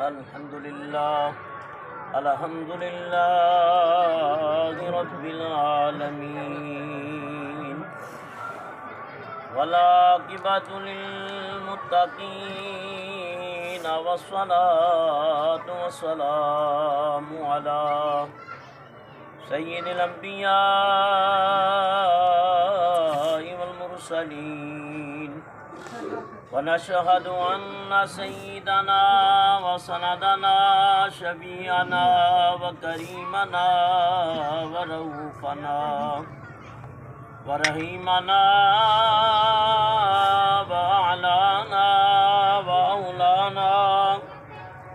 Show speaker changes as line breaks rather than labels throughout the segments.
الحمد لله رب العالمين والعاقبة للمتقين والصلاة والسلام على سيد الأنبياء والمرسلين ونشهد أن سيدنا وسندنا شفيعنا وكريمنا ورؤوفنا ورحيمنا وأعلانا وأولانا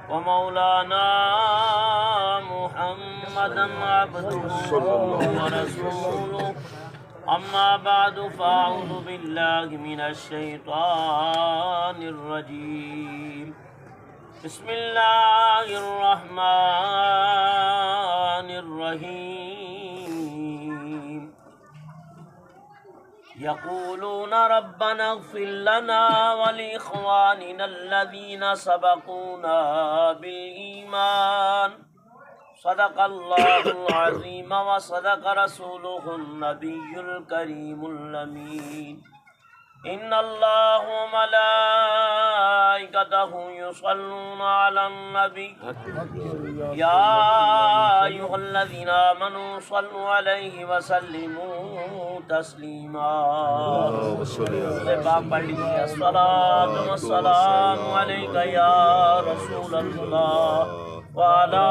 ومولانا محمدا عبده ورسوله أما بعد فأعوذ بالله من الشيطان الرجيم بسم الله الرحمن الرحيم يقولون ربنا اغفر لنا ولإخواننا الذين سبقونا بالإيمان صدق الله العظيم وصدق رسوله النبي الكريم الأمين إن الله وملائكته يصلون على النبي يا أيها الذين آمنوا صلوا عليه وسلموا تسليما الصلاة والسلام عليك يا رسول الله وعلى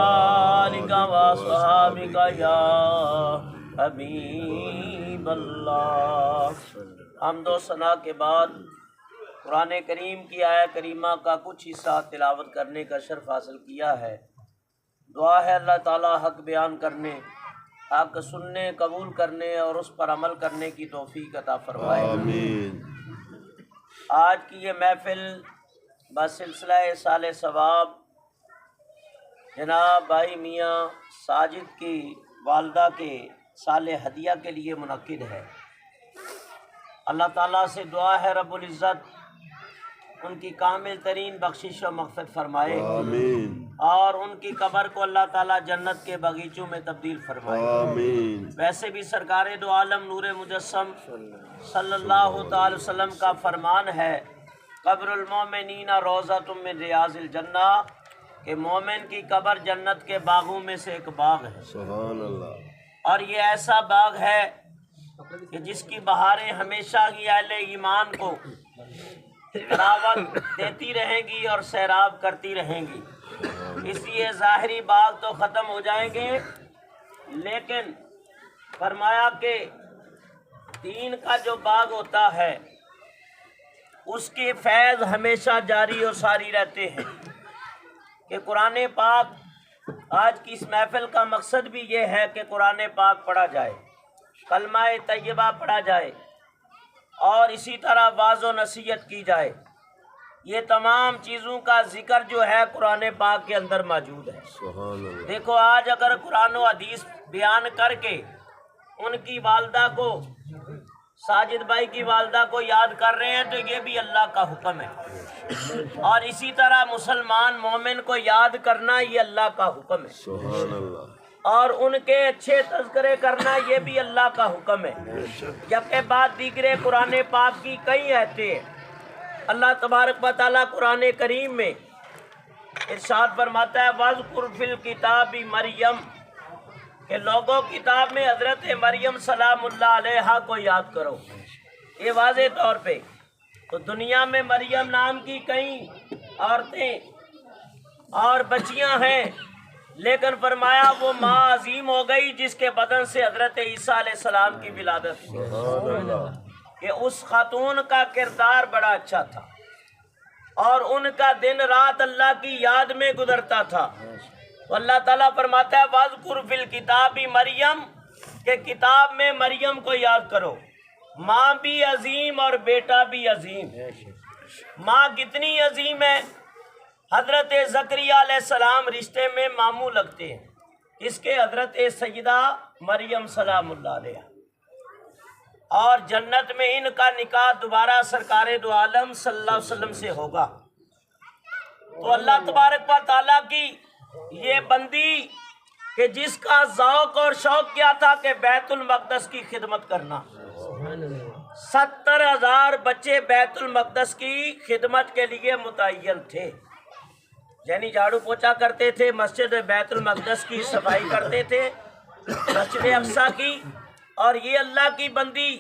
آلك وصحابك يا حبیب اللہ۔ حمد و ثنا کے بعد قرآن کریم کی آیہ کریمہ کا کچھ حصہ تلاوت کرنے کا شرف حاصل کیا ہے۔ دعا ہے اللہ تعالیٰ حق بیان کرنے، حق سننے، قبول کرنے اور اس پر عمل کرنے کی توفیق عطا فرمائے۔ آمین۔ آج کی یہ محفل بسلسلہ سال ثواب جناب بھائی میاں ساجد کی والدہ کے سال ہدیہ کے لیے منعقد ہے۔ اللہ تعالیٰ سے دعا ہے رب العزت ان کی کامل ترین بخشش و مغفرت فرمائے، آمین، اور ان کی قبر کو اللہ تعالیٰ جنت کے باغیچوں میں تبدیل فرمائے، آمین۔ ویسے بھی سرکار دو عالم نور مجسم صلی اللہ تعالی وسلم کا فرمان ہے، قبر المومنین روضۃ من ریاض الجنہ، کہ مومن کی قبر جنت کے باغوں میں سے ایک باغ ہے، سبحان اللہ۔ اور یہ ایسا باغ ہے کہ جس کی بہاریں ہمیشہ ہی اہل ایمان کو تراوت دیتی رہیں گی اور سیراب کرتی رہیں گی۔ اس لیے ظاہری باغ تو ختم ہو جائیں گے، لیکن فرمایا کہ دین کا جو باغ ہوتا ہے اس کے فیض ہمیشہ جاری اور ساری رہتے ہیں۔ کہ قرآن پاک، آج کی اس محفل کا مقصد بھی یہ ہے کہ قرآن پاک پڑھا جائے، کلمہ طیبہ پڑھا جائے، اور اسی طرح واعظ و نصیحت کی جائے۔ یہ تمام چیزوں کا ذکر جو ہے قرآن پاک کے اندر موجود ہے۔ دیکھو آج اگر قرآن و حدیث بیان کر کے ان کی والدہ کو، ساجد بھائی کی والدہ کو یاد کر رہے ہیں تو یہ بھی اللہ کا حکم ہے، اور اسی طرح مسلمان مومن کو یاد کرنا یہ اللہ کا حکم ہے، سبحان اللہ، اور ان کے اچھے تذکرے کرنا یہ بھی اللہ کا حکم ہے۔ جبکہ بعد دیگر قرآن پاک کی کئی آیتیں ہیں۔ اللہ تبارک و تعالیٰ قرآن کریم میں ارشاد فرماتا ہے وَاذْكُرْ فِي الْكِتَابِ مریم، کہ لوگوں کتاب میں حضرت مریم سلام اللہ علیہا کو یاد کرو۔ یہ واضح طور پہ تو دنیا میں مریم نام کی کئی عورتیں اور بچیاں ہیں، لیکن فرمایا وہ ماں عظیم ہو گئی جس کے بدن سے حضرت عیسیٰ علیہ السلام کی ولادت ہوئی، کہ اس خاتون کا کردار بڑا اچھا تھا اور ان کا دن رات اللہ کی یاد میں گزرتا تھا۔ تو اللہ تعالیٰ فرماتا ہے وَاذْكُرْ فِي الْكِتَابِ مریم، کہ کتاب میں مریم کو یاد کرو۔ ماں بھی عظیم اور بیٹا بھی عظیم۔ ماں کتنی عظیم ہے؟ حضرت زکریا علیہ السلام رشتے میں ماموں لگتے ہیں، اس کے حضرت سیدہ مریم سلام اللہ علیہ، اور جنت میں ان کا نکاح دوبارہ سرکار دو عالم صلی اللہ علیہ وسلم سے ہوگا۔ تو اللہ تبارک و تعالیٰ کی یہ بندی کہ جس کا ذوق اور شوق کیا تھا کہ بیت المقدس کی خدمت کرنا، 70,000 بچے بیت المقدس کی خدمت کے لیے متعین تھے، یعنی جھاڑو پوچھا کرتے تھے، مسجد بیت المقدس کی صفائی کرتے تھے، مسجد اقصیٰ کی. اور یہ اللہ کی بندی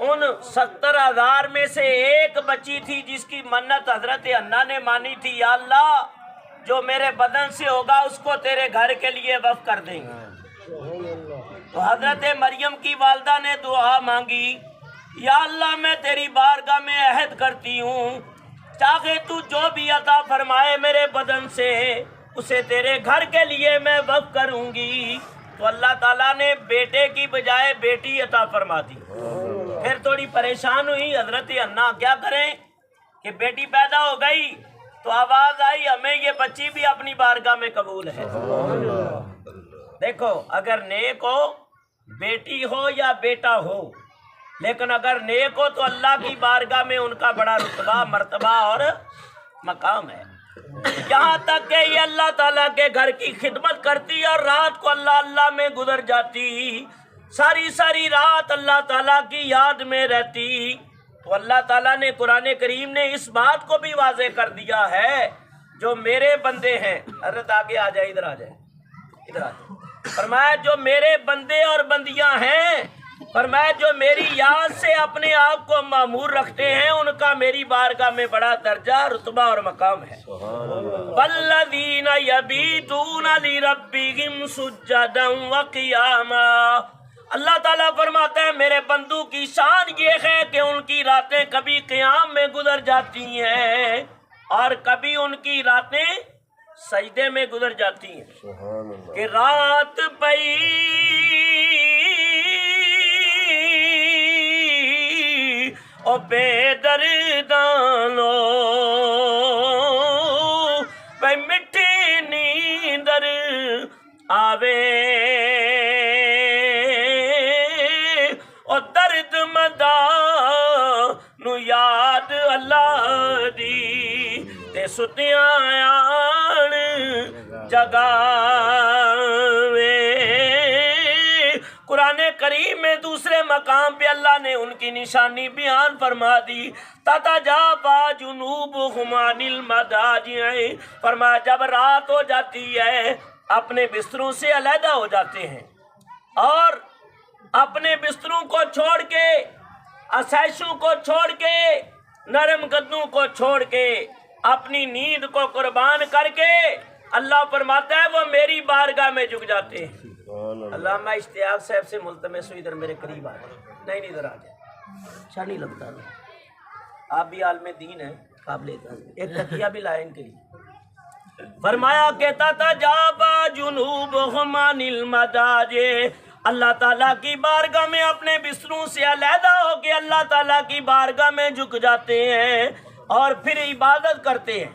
ان 70,000 میں سے ایک بچی تھی جس کی منت حضرت حنا نے مانی تھی، یا اللہ جو میرے بدن سے ہوگا اس کو تیرے گھر کے لیے وقف کر دیں گے. تو حضرت مریم کی والدہ نے دعا مانگی، یا اللہ میں تیری بارگاہ میں عہد کرتی ہوں، چاہے تو جو بھی عطا فرمائے میرے بدن سے اسے تیرے گھر کے لیے میں وقف کروں گی. تو اللہ تعالیٰ نے بیٹے کی بجائے بیٹی عطا فرما دی. پھر تھوڑی پریشان ہوئی حضرت حنا، کیا کریں کہ بیٹی پیدا ہو گئی. تو آواز آئی ہمیں یہ بچی بھی اپنی بارگاہ میں قبول ہے. دیکھو اگر نیک ہو، بیٹی ہو یا بیٹا ہو، لیکن اگر نیک ہو تو اللہ کی بارگاہ میں ان کا بڑا رتبہ، مرتبہ اور مقام ہے. یہاں تک کہ یہ اللہ تعالیٰ کے گھر کی خدمت کرتی اور رات کو اللہ اللہ میں گزر جاتی، ساری ساری رات اللہ تعالیٰ کی یاد میں رہتی. تو اللہ تعالیٰ نے قرآن کریم نے اس بات کو بھی واضح کر دیا ہے، جو میرے بندے ہیں، حضرت آگے آ جائے، ادھر آ جائے، ادھر آ جائے. فرمایا جو میرے بندے اور بندیاں ہیں، فرمایا جو میری یاد سے اپنے آپ کو معمور رکھتے ہیں، ان کا میری بارگاہ میں بڑا درجہ، رتبہ اور مقام ہے. والذین یبیتون لربہم سجدا وقیاما. اللہ تعالیٰ فرماتا ہے میرے بندوں کی شان یہ ہے کہ ان کی راتیں کبھی قیام میں گزر جاتی ہیں اور کبھی ان کی راتیں سجدے میں گزر جاتی ہیں. کہ رات پئی او بے دردانو پہ مٹھی نیندر آوے، او درد مدا نو یاد اللہ دی تے ستیاں آن جگاوے. قرآن کریم میں دوسرے مقام پہ اللہ نے ان کی نشانی بیان فرما دی. تتجافی جنوبہم عن المضاجع. فرمایا جب رات ہو جاتی ہے اپنے بستروں سے علیحدہ ہو جاتے ہیں اور اپنے بستروں کو چھوڑ کے، آسائشوں کو چھوڑ کے، نرم گدوں کو چھوڑ کے، اپنی نیند کو قربان کر کے اللہ فرماتا ہے وہ میری بارگاہ میں جھک جاتے ہیں. علامہ اشتیاق صاحب سے ملتمس ہوئی ادھر میرے قریب آ جائے. نہیں ادھر آ جائے، اچھا نہیں لگتا. آپ بھی عالم دین ہیں، قابل اعتماد. ایک تکیہ بھی لائے ان کے لیے. فرمایا کہ تتجافی جنوبہم عن المضاجع. اللہ تعالیٰ کی بارگاہ میں اپنے بستروں سے علیحدہ ہو کے اللہ تعالیٰ کی بارگاہ میں جھک جاتے ہیں اور پھر عبادت کرتے ہیں.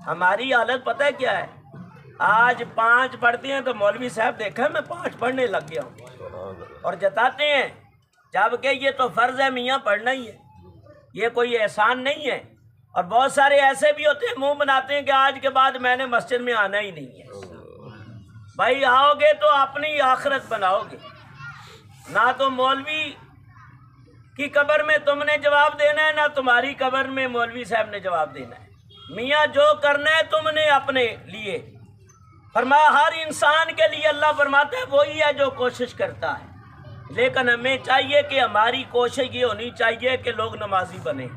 ہماری حالت پتہ ہے کیا ہے؟ آج 5 پڑھتے ہیں تو مولوی صاحب دیکھا میں 5 پڑھنے لگ گیا ہوں اور جتاتے ہیں، جبکہ یہ تو فرض ہے میاں پڑھنا ہی ہے، یہ کوئی احسان نہیں ہے. اور بہت سارے ایسے بھی ہوتے ہیں منہ بناتے ہیں کہ آج کے بعد میں نے مسجد میں آنا ہی نہیں ہے. بھائی آؤ گے تو اپنی آخرت بناؤ گے، نہ تو مولوی کی قبر میں تم نے جواب دینا ہے، نہ تمہاری قبر میں مولوی صاحب نے جواب دینا ہے. میاں جو کرنا ہے تم نے اپنے لیے. فرمایا ہر انسان کے لیے اللہ فرماتا ہے وہی ہے جو کوشش کرتا ہے، لیکن ہمیں چاہیے کہ ہماری کوشش یہ ہونی چاہیے کہ لوگ نمازی بنیں.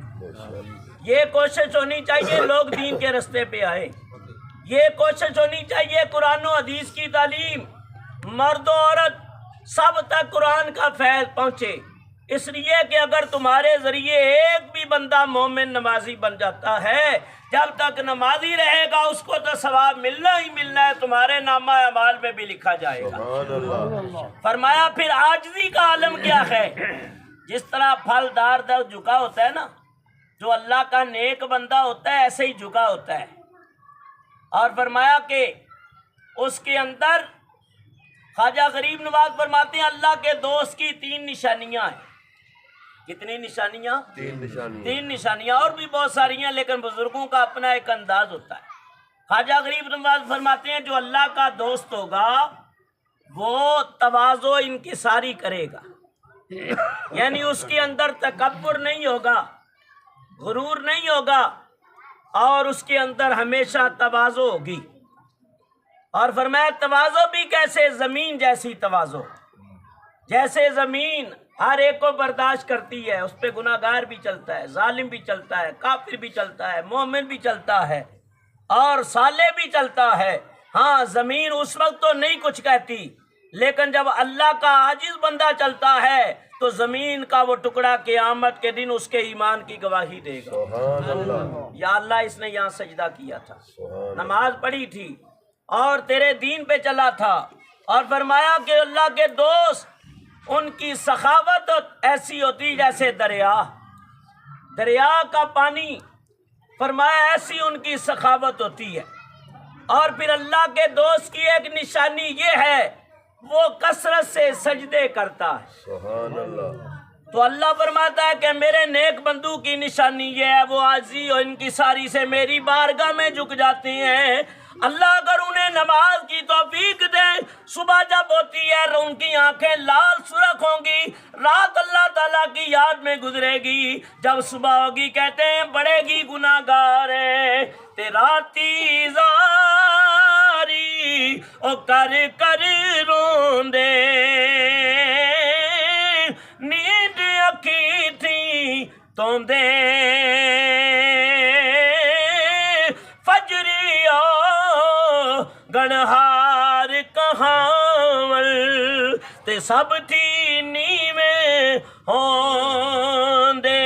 یہ کوشش ہونی چاہیے لوگ دین کے رستے پہ آئیں. یہ کوشش ہونی چاہیے قرآن و حدیث کی تعلیم مرد و عورت سب تک قرآن کا فیض پہنچے. اس لیے کہ اگر تمہارے ذریعے ایک بھی بندہ مومن نمازی بن جاتا ہے، جب تک نمازی رہے گا اس کو تو ثواب ملنا ہی ملنا ہے، تمہارے نامہ اعمال میں بھی لکھا جائے گا. فرمایا پھر عاجزی کا عالم کیا ہے؟ جس طرح پھلدار درخت جھکا ہوتا ہے نا، جو اللہ کا نیک بندہ ہوتا ہے ایسے ہی جھکا ہوتا ہے. اور فرمایا کہ اس کے اندر خواجہ غریب نواز فرماتے ہیں اللہ کے دوست کی 3 نشانیاں ہیں. کتنی نشانیاں؟
3
نشانیاں، اور بھی بہت ساری ہیں، لیکن بزرگوں کا اپنا ایک انداز ہوتا ہے۔ خواجہ غریب نواز فرماتے ہیں جو اللہ کا دوست ہوگا وہ تواضع انکساری کرے گا، یعنی اس کے اندر تکبر نہیں ہوگا، غرور نہیں ہوگا، اور اس کے اندر ہمیشہ تواضع ہوگی۔ اور فرمایا تواضع بھی کیسے؟ زمین جیسی تواضع، جیسے زمین ہر ایک کو برداشت کرتی ہے، اس پہ گناہ گار بھی چلتا ہے، ظالم بھی چلتا ہے، کافر بھی چلتا ہے، مومن بھی چلتا ہے، اور صالح بھی چلتا ہے۔ ہاں زمین اس وقت تو نہیں کچھ کہتی، لیکن جب اللہ کا عاجز بندہ چلتا ہے تو زمین کا وہ ٹکڑا قیامت کے دن اس کے ایمان کی گواہی دے گا، یا اللہ اس نے یہاں سجدہ کیا تھا، نماز پڑھی تھی اور تیرے دین پہ چلا تھا۔ اور فرمایا کہ اللہ کے دوست ان کی سخاوت ایسی ہوتی جیسے دریا کا پانی، فرمایا ایسی ان کی سخاوت ہوتی ہے۔ اور پھر اللہ کے دوست کی ایک نشانی یہ ہے وہ کثرت سے سجدے کرتا ہے۔
سبحان اللہ۔
تو اللہ فرماتا ہے کہ میرے نیک بندو کی نشانی یہ ہے وہ عاجزی اور انکساری سے میری بارگاہ میں جھک جاتے ہیں۔ اللہ اگر انہیں نماز کی توفیق دے، صبح جب ہوتی ہے ان کی آنکھیں لال سرخ ہوں گی، رات اللہ تعالیٰ کی یاد میں گزرے گی، جب صبح ہوگی کہتے ہیں بڑھے گی گناہ گار راتی زاری او کر کر روندے نیند اکھی تھی توندے فجری او گنہار کہاول تے سب تھی نیویں ہوندے۔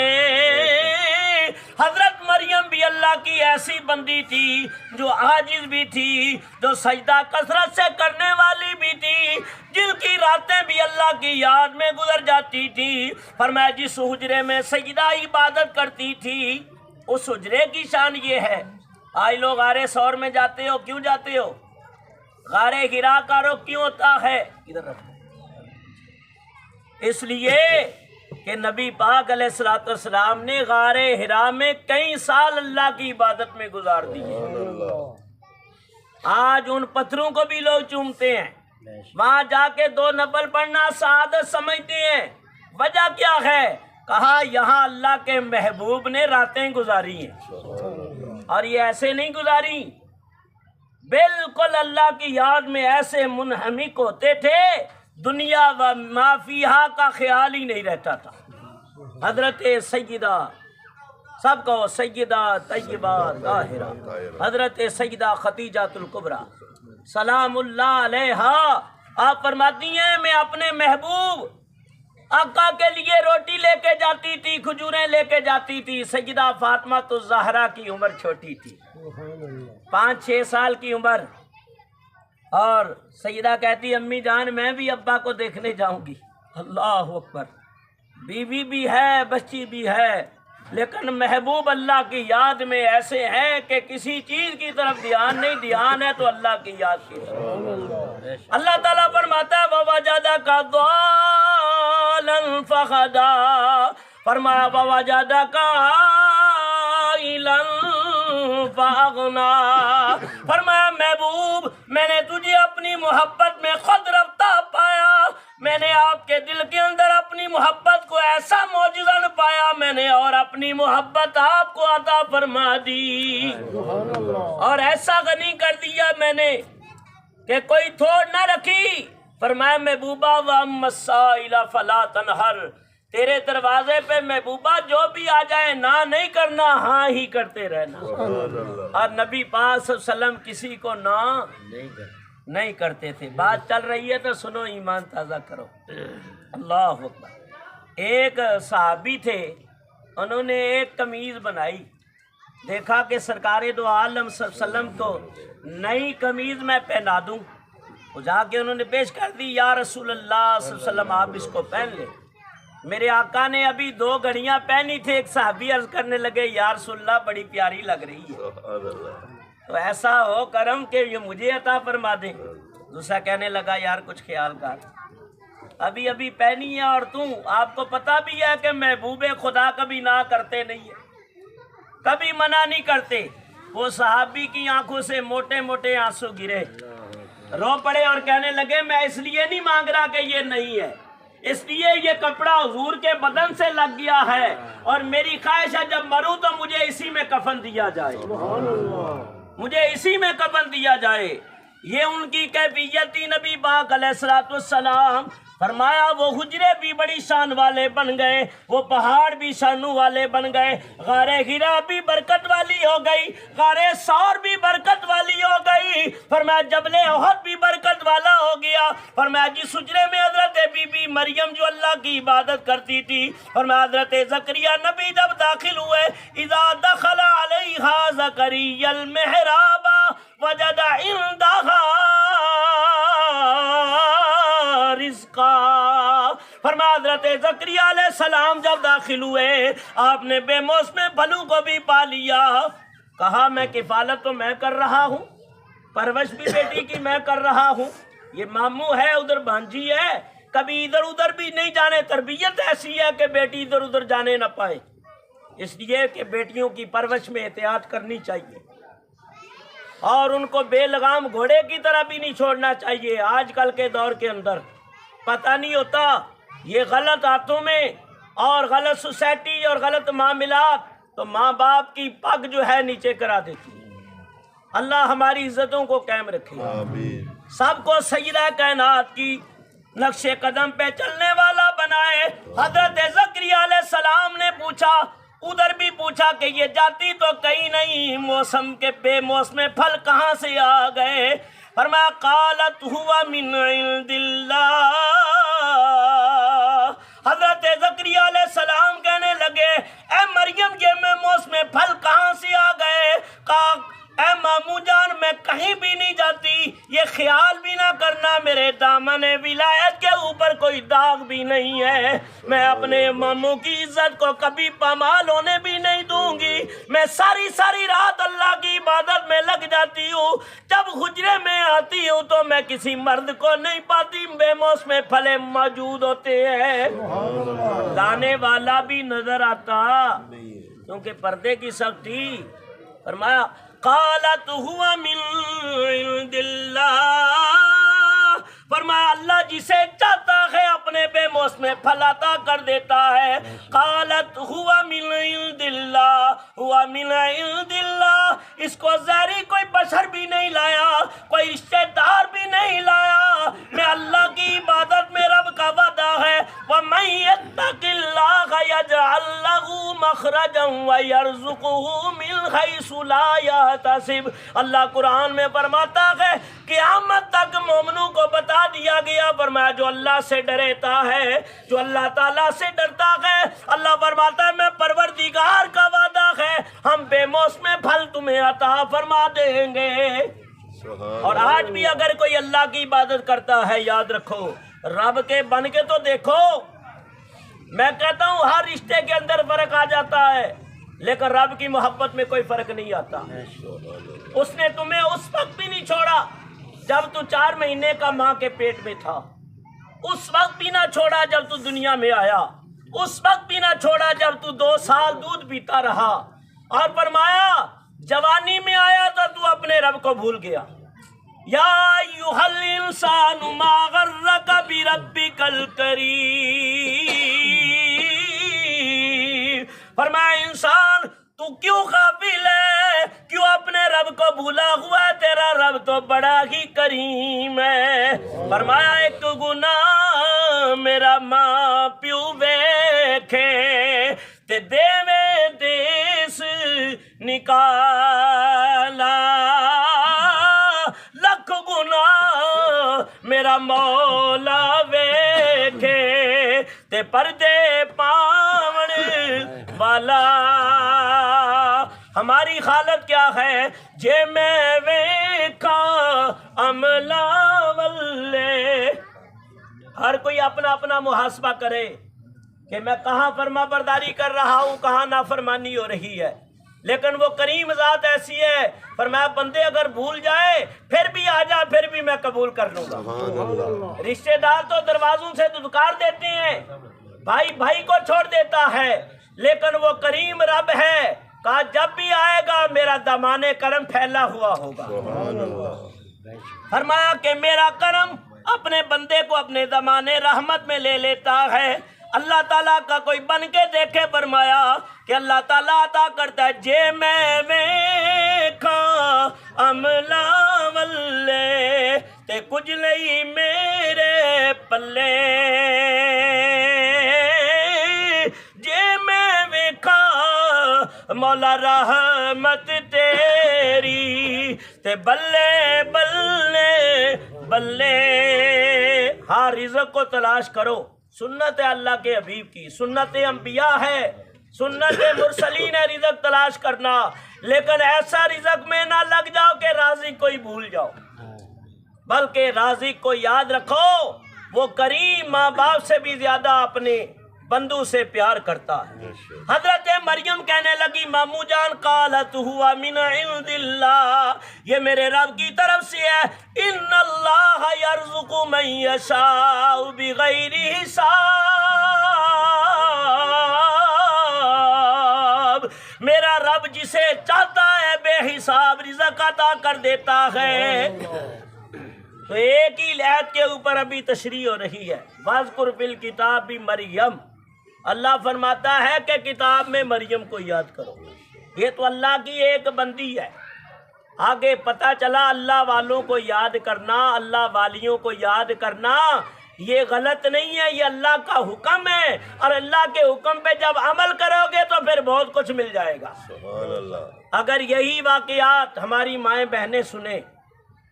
حضرت مریم بھی اللہ کی ایسی بندی تھی جو عاجز بھی تھی، جو سجدہ کثرت سے کرنے والی بھی تھی، جن کی راتیں بھی اللہ کی یاد میں گزر جاتی تھی۔ فرمایا جس حجرے میں سجدہ عبادت کرتی تھی اس حجرے کی شان یہ ہے۔ آج لوگ غار ثور میں جاتے ہو، کیوں جاتے ہو؟ غار حرا کا رخ کیوں ہوتا ہے؟ ادھر رکھو، اس لیے کہ نبی پاک علیہ الصلوۃ والسلام نے غار حرا میں کئی سال اللہ کی عبادت میں گزار دیے۔ آج ان پتھروں کو بھی لوگ چومتے ہیں، وہاں جا کے 2 نفل پڑھنا سعادت سمجھتے ہیں۔ وجہ کیا ہے؟ کہا یہاں اللہ کے محبوب نے راتیں گزاری ہیں، اور یہ ایسے نہیں گزاری، بالکل اللہ کی یاد میں ایسے منہمک ہوتے تھے دنیا و ما فیہا کا خیال ہی نہیں رہتا تھا۔ حضرت سیدہ، سب کو سیدہ طیبہ طاہرہ، حضرت سیدہ خدیجہ الکبریٰ سلام اللہ علیہا، آپ فرماتی ہیں میں اپنے محبوب آقا کے لیے روٹی لے کے جاتی تھی، کھجوریں لے کے جاتی تھی۔ سیدہ فاطمہ الزہرا کی عمر چھوٹی تھی، 5-6 سال کی عمر، اور سیدہ کہتی امی جان میں بھی ابا کو دیکھنے جاؤں گی۔ اللہ اکبر، بیوی بھی ہے بچی بھی ہے، لیکن محبوب اللہ کی یاد میں ایسے ہیں کہ کسی چیز کی طرف دھیان نہیں، دھیان ہے تو اللہ کی یاد کی۔ اللہ تعالیٰ فرماتا ہے وَوَجَدَكَ ضَالًا فَهَدَىٰ، فرمایا وَوَجَدَكَ عَائِلًا فَأَغْنَىٰ، فرمایا محبوب میں نے تجھے اپنی محبت میں خود رفتہ پایا، میں نے آپ کے دل کے اندر اپنی محبت کو ایسا معجزہ پایا، میں نے اور اپنی محبت آپ کو عطا فرما دی، اور ایسا غنی کر دیا میں نے کہ کوئی تھوڑ نہ رکھی۔ فرمایا محبوبہ وَأَمَّا السَّائِلَ فَلَا تَنْهَرْ، تیرے دروازے پہ محبوبہ جو بھی آ جائے نہ نہیں کرنا، ہاں ہی کرتے رہنا۔ اور نبی پاک صلی اللہ علیہ وسلم کسی کو نہ نہیں کرتے تھے۔ بات چل رہی ہے تو سنو، ایمان تازہ کرو۔ اللہ اکبر۔ ایک صحابی تھے، انہوں نے ایک قمیض بنائی، دیکھا کہ سرکار دو عالم صلی اللہ علیہ وسلم کو نئی قمیض میں پہنا دوں، وہ جا کے انہوں نے پیش کر دی، یا رسول اللہ صلی اللہ علیہ وسلم آپ اس کو پہن لیں۔ میرے آقا نے ابھی 2 گھڑیاں پہنی تھی، ایک صحابی عرض کرنے لگے یا رسول اللہ بڑی پیاری لگ رہی ہے، تو ایسا ہو کرم کہ یہ مجھے عطا فرما دیں۔ دوسرا کہنے لگا یار کچھ خیال کر، ابھی ابھی پہنی ہے، اور تم آپ کو پتا بھی ہے کہ محبوب خدا کبھی نہ کرتے نہیں ہے، کبھی منع نہیں کرتے۔ وہ صحابی کی آنکھوں سے موٹے موٹے آنسو گرے، رو پڑے اور کہنے لگے میں اس لیے نہیں مانگ رہا کہ یہ نہیں ہے، اس لیے یہ کپڑا حضور کے بدن سے لگ گیا ہے، اور میری خواہش ہے جب مروں تو مجھے اسی میں کفن دیا جائے، مجھے اسی میں کفن دیا جائے۔ یہ ان کی کیفیت تھی۔ نبی پاک علیہ الصلوۃ والسلام فرمایا وہ حجرے بھی بڑی شان والے بن گئے، وہ پہاڑ بھی شانوں والے بن گئے، غار حرا بھی برکت والی ہو گئی، غار ثور بھی برکت والی ہو گئی، فرمایا جبل احد بھی برکت والا ہو گیا، فرمایا جس حجرے میں حضرت بی بی مریم جو اللہ کی عبادت کرتی تھی، فرمایا حضرت زکریا نبی جب داخل ہوئے، اذا دخل علیہا زکریا المحراب وجد عندہا رزقا، فرمایا حضرت زکریا علیہ السلام جب داخل ہوئے آپ نے بے موسم پھلوں کو بھی پا لیا۔ کہا میں کفالت تو میں کر رہا ہوں، پرورش بھی بیٹی کی میں کر رہا ہوں، یہ ماموں ہے ادھر بھانجی ہے، کبھی ادھر ادھر بھی نہیں جانے، تربیت ایسی ہے کہ بیٹی ادھر ادھر جانے نہ پائے، اس لیے کہ بیٹیوں کی پرورش میں احتیاط کرنی چاہیے، اور ان کو بے لگام گھوڑے کی طرح بھی نہیں چھوڑنا چاہیے۔ آج کل کے دور کے اندر پتہ نہیں ہوتا، یہ غلط ہاتھوں میں اور غلط سوسائٹی اور غلط معاملات تو ماں باپ کی پگ جو ہے نیچے کرا دیتی ہے۔ اللہ ہماری عزتوں کو قائم رکھے،
آمین۔
سب کو سیدہ کائنات کی نقش قدم پہ چلنے والا بنائے۔ حضرت زکریا علیہ السلام نے پوچھا، ادھر بھی پوچھا کہ یہ جاتی تو کہیں نہیں، موسم کے بے موسم پھل کہاں سے آ گئے؟ فرمایا قالت ہوا من عند اللہ۔ حضرت زکریا علیہ السلام کہنے لگے اے مریم یہ میں موسم پھل کہاں سے آ گئے؟ کہا اے ماموں جان میں کہیں بھی نہیں جاتی، یہ خیال بھی نہ کرنا میرے دامن ولایت کے اوپر کوئی داغ بھی نہیں ہے، میں اپنے ماموں کی عزت کو کبھی پامال ہونے بھی نہیں دوں گی، میں ساری ساری رات اللہ کی عبادت میں لگ جاتی ہوں، جب حجرے میں آتی ہوں تو میں کسی مرد کو نہیں پاتی، بے موسم پھلے موجود ہوتے ہیں، لانے والا بھی نظر آتا کیونکہ پردے کی سختی۔ فرمایا قالت ہوا من عند اللہ، فرمایا اللہ جسے چاہتا ہے اپنے بے موسم پھل عطا کر دیتا ہے۔ قالت ہوا من عند اللہ، ہوا من عند اللہ، اس کو زہری کوئی بشر بھی نہیں لایا، کوئی رشتہ دار بھی نہیں لایا، میں اللہ کی عبادت میں رب کا وعدہ ہے وَمَن يَتَّقِ اللَّهَ يَجْعَل لَّهُ مَخْرَجًا وَيَرْزُقْهُ مِنْ حَيْثُ لَا يَحْتَسِبُ۔ اللہ قرآن میں فرماتا ہے قیامت تک مومنوں کو بتا دیا گیا، فرمایا جو اللہ سے ڈرتا ہے، جو اللہ تعالیٰ سے ڈرتا ہے، اللہ فرماتا ہے میں پروردگار کا وعدہ ہے ہم بے موسم پھل تمہیں عطا فرما دیں گے۔ اور آج بھی اگر کوئی اللہ کی عبادت کرتا ہے یاد رکھو رب کے بن کے تو دیکھو، میں کہتا ہوں ہر رشتے کے اندر فرق آ جاتا ہے لیکن رب کی محبت میں کوئی فرق نہیں آتا۔ اس نے تمہیں اس وقت بھی نہیں چھوڑا جب تو 4 مہینے کا ماں کے پیٹ میں تھا، اس وقت بھی نہ چھوڑا جب تو دنیا میں آیا، اس وقت بھی نہ چھوڑا جب تو 2 سال دودھ پیتا رہا، اور فرمایا جوانی میں آیا تو اپنے رب کو بھول گیا۔ یا ایھا الانسان ما غرک بربک الکریم، فرمایا انسان تو کیوں غافل ہے، کیوں اپنے رب کو بھولا ہوا ہے، تیرا رب تو بڑا ہی کریم ہے۔ فرمایا ایک گناہ میرا ماں پیو ویکھے تے دیویں دیس نکالا، لکھ گناہ میرا مولا ویکھے تے پردے پاون والا۔ ہماری حالت کیا ہے جے میں ویکھا عملہ والے، ہر کوئی اپنا اپنا محاسبہ کرے کہ میں کہاں فرما برداری کر رہا ہوں، کہاں نافرمانی ہو رہی ہے، لیکن وہ کریم ذات ایسی ہے، فرمایا بندے اگر بھول جائے پھر بھی آ جا، پھر بھی میں قبول کر لوں گا۔
سبحان اللہ۔
رشتہ دار تو دروازوں سے دھتکار دیتے ہیں، بھائی بھائی کو چھوڑ دیتا ہے، لیکن وہ کریم رب ہے، کہا جب بھی آئے گا میرا دامان کرم پھیلا ہوا ہوگا۔
سبحان اللہ۔
فرمایا کہ میرا کرم اپنے بندے کو اپنے دامان رحمت میں لے لیتا ہے۔ اللہ تعالیٰ کا کوئی بن کے دیکھے، فرمایا کہ اللہ تعالیٰ عطا کرتا ہے، جے میں ویکھا عملہ والے تے کچھ نہیں میرے پلے، جے میں ویکھا مولا رحمت تیری تے بلے بلے بلے۔ ہاں رزق کو تلاش کرو، سنت اللہ کے حبیب کی، سنت انبیاء ہے، سنت مرسلین ہے رزق تلاش کرنا، لیکن ایسا رزق میں نہ لگ جاؤ کہ رازق کو ہی بھول جاؤ، بلکہ رازق کو یاد رکھو، وہ کریم ماں باپ سے بھی زیادہ اپنے بندوں سے پیار کرتا ہے۔ حضرت مریم کہنے لگی مامو جان قالت ہوا من عند اللہ، یہ میرے رب کی طرف سے ہے، ان اللہ یرزق من یشاء بغیر حساب، میرا رب جسے چاہتا ہے بے حساب رزق عطا کر دیتا ہے۔ تو ایک ہی آیت کے اوپر ابھی تشریح ہو رہی ہے، واذکر فی الکتاب مریم، اللہ فرماتا ہے کہ کتاب میں مریم کو یاد کرو۔ یہ تو اللہ کی ایک بندی ہے، آگے پتہ چلا اللہ والوں کو یاد کرنا، اللہ والیوں کو یاد کرنا یہ غلط نہیں ہے، یہ اللہ کا حکم ہے، اور اللہ کے حکم پہ جب عمل کرو گے تو پھر بہت کچھ مل جائے گا۔
سبحان اللہ۔
اگر یہی واقعات ہماری مائیں بہنیں سنیں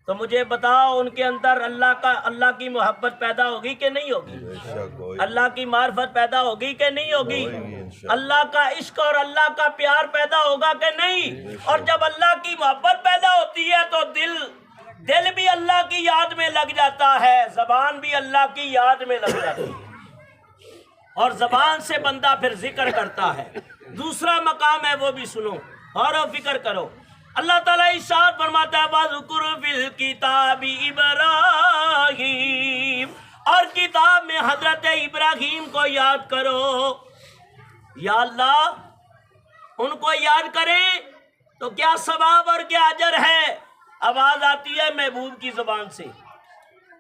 تو مجھے بتاؤ ان کے اندر اللہ کی محبت پیدا ہوگی کہ نہیں ہوگی؟
بے شک ہوئی۔
اللہ کی معرفت پیدا ہوگی کہ نہیں ہوگی؟
ہوگی انشاءاللہ۔
اللہ کا عشق اور اللہ کا پیار پیدا ہوگا کہ نہیں؟ اور جب اللہ کی محبت پیدا ہوتی ہے تو دل بھی اللہ کی یاد میں لگ جاتا ہے، زبان بھی اللہ کی یاد میں لگ جاتی ہے، اور زبان سے بندہ پھر ذکر کرتا ہے۔ دوسرا مقام ہے وہ بھی سنو اور فکر کرو، اللہ تعالیٰ ارشاد فرماتا ہے وَاذْكُرْ فِي الْكِتَابِ ابراہیم، اور کتاب میں حضرت ابراہیم کو یاد کرو۔ یا اللہ ان کو یاد کریں تو کیا ثواب اور کیا اجر ہے؟ آواز آتی ہے محبوب کی زبان سے،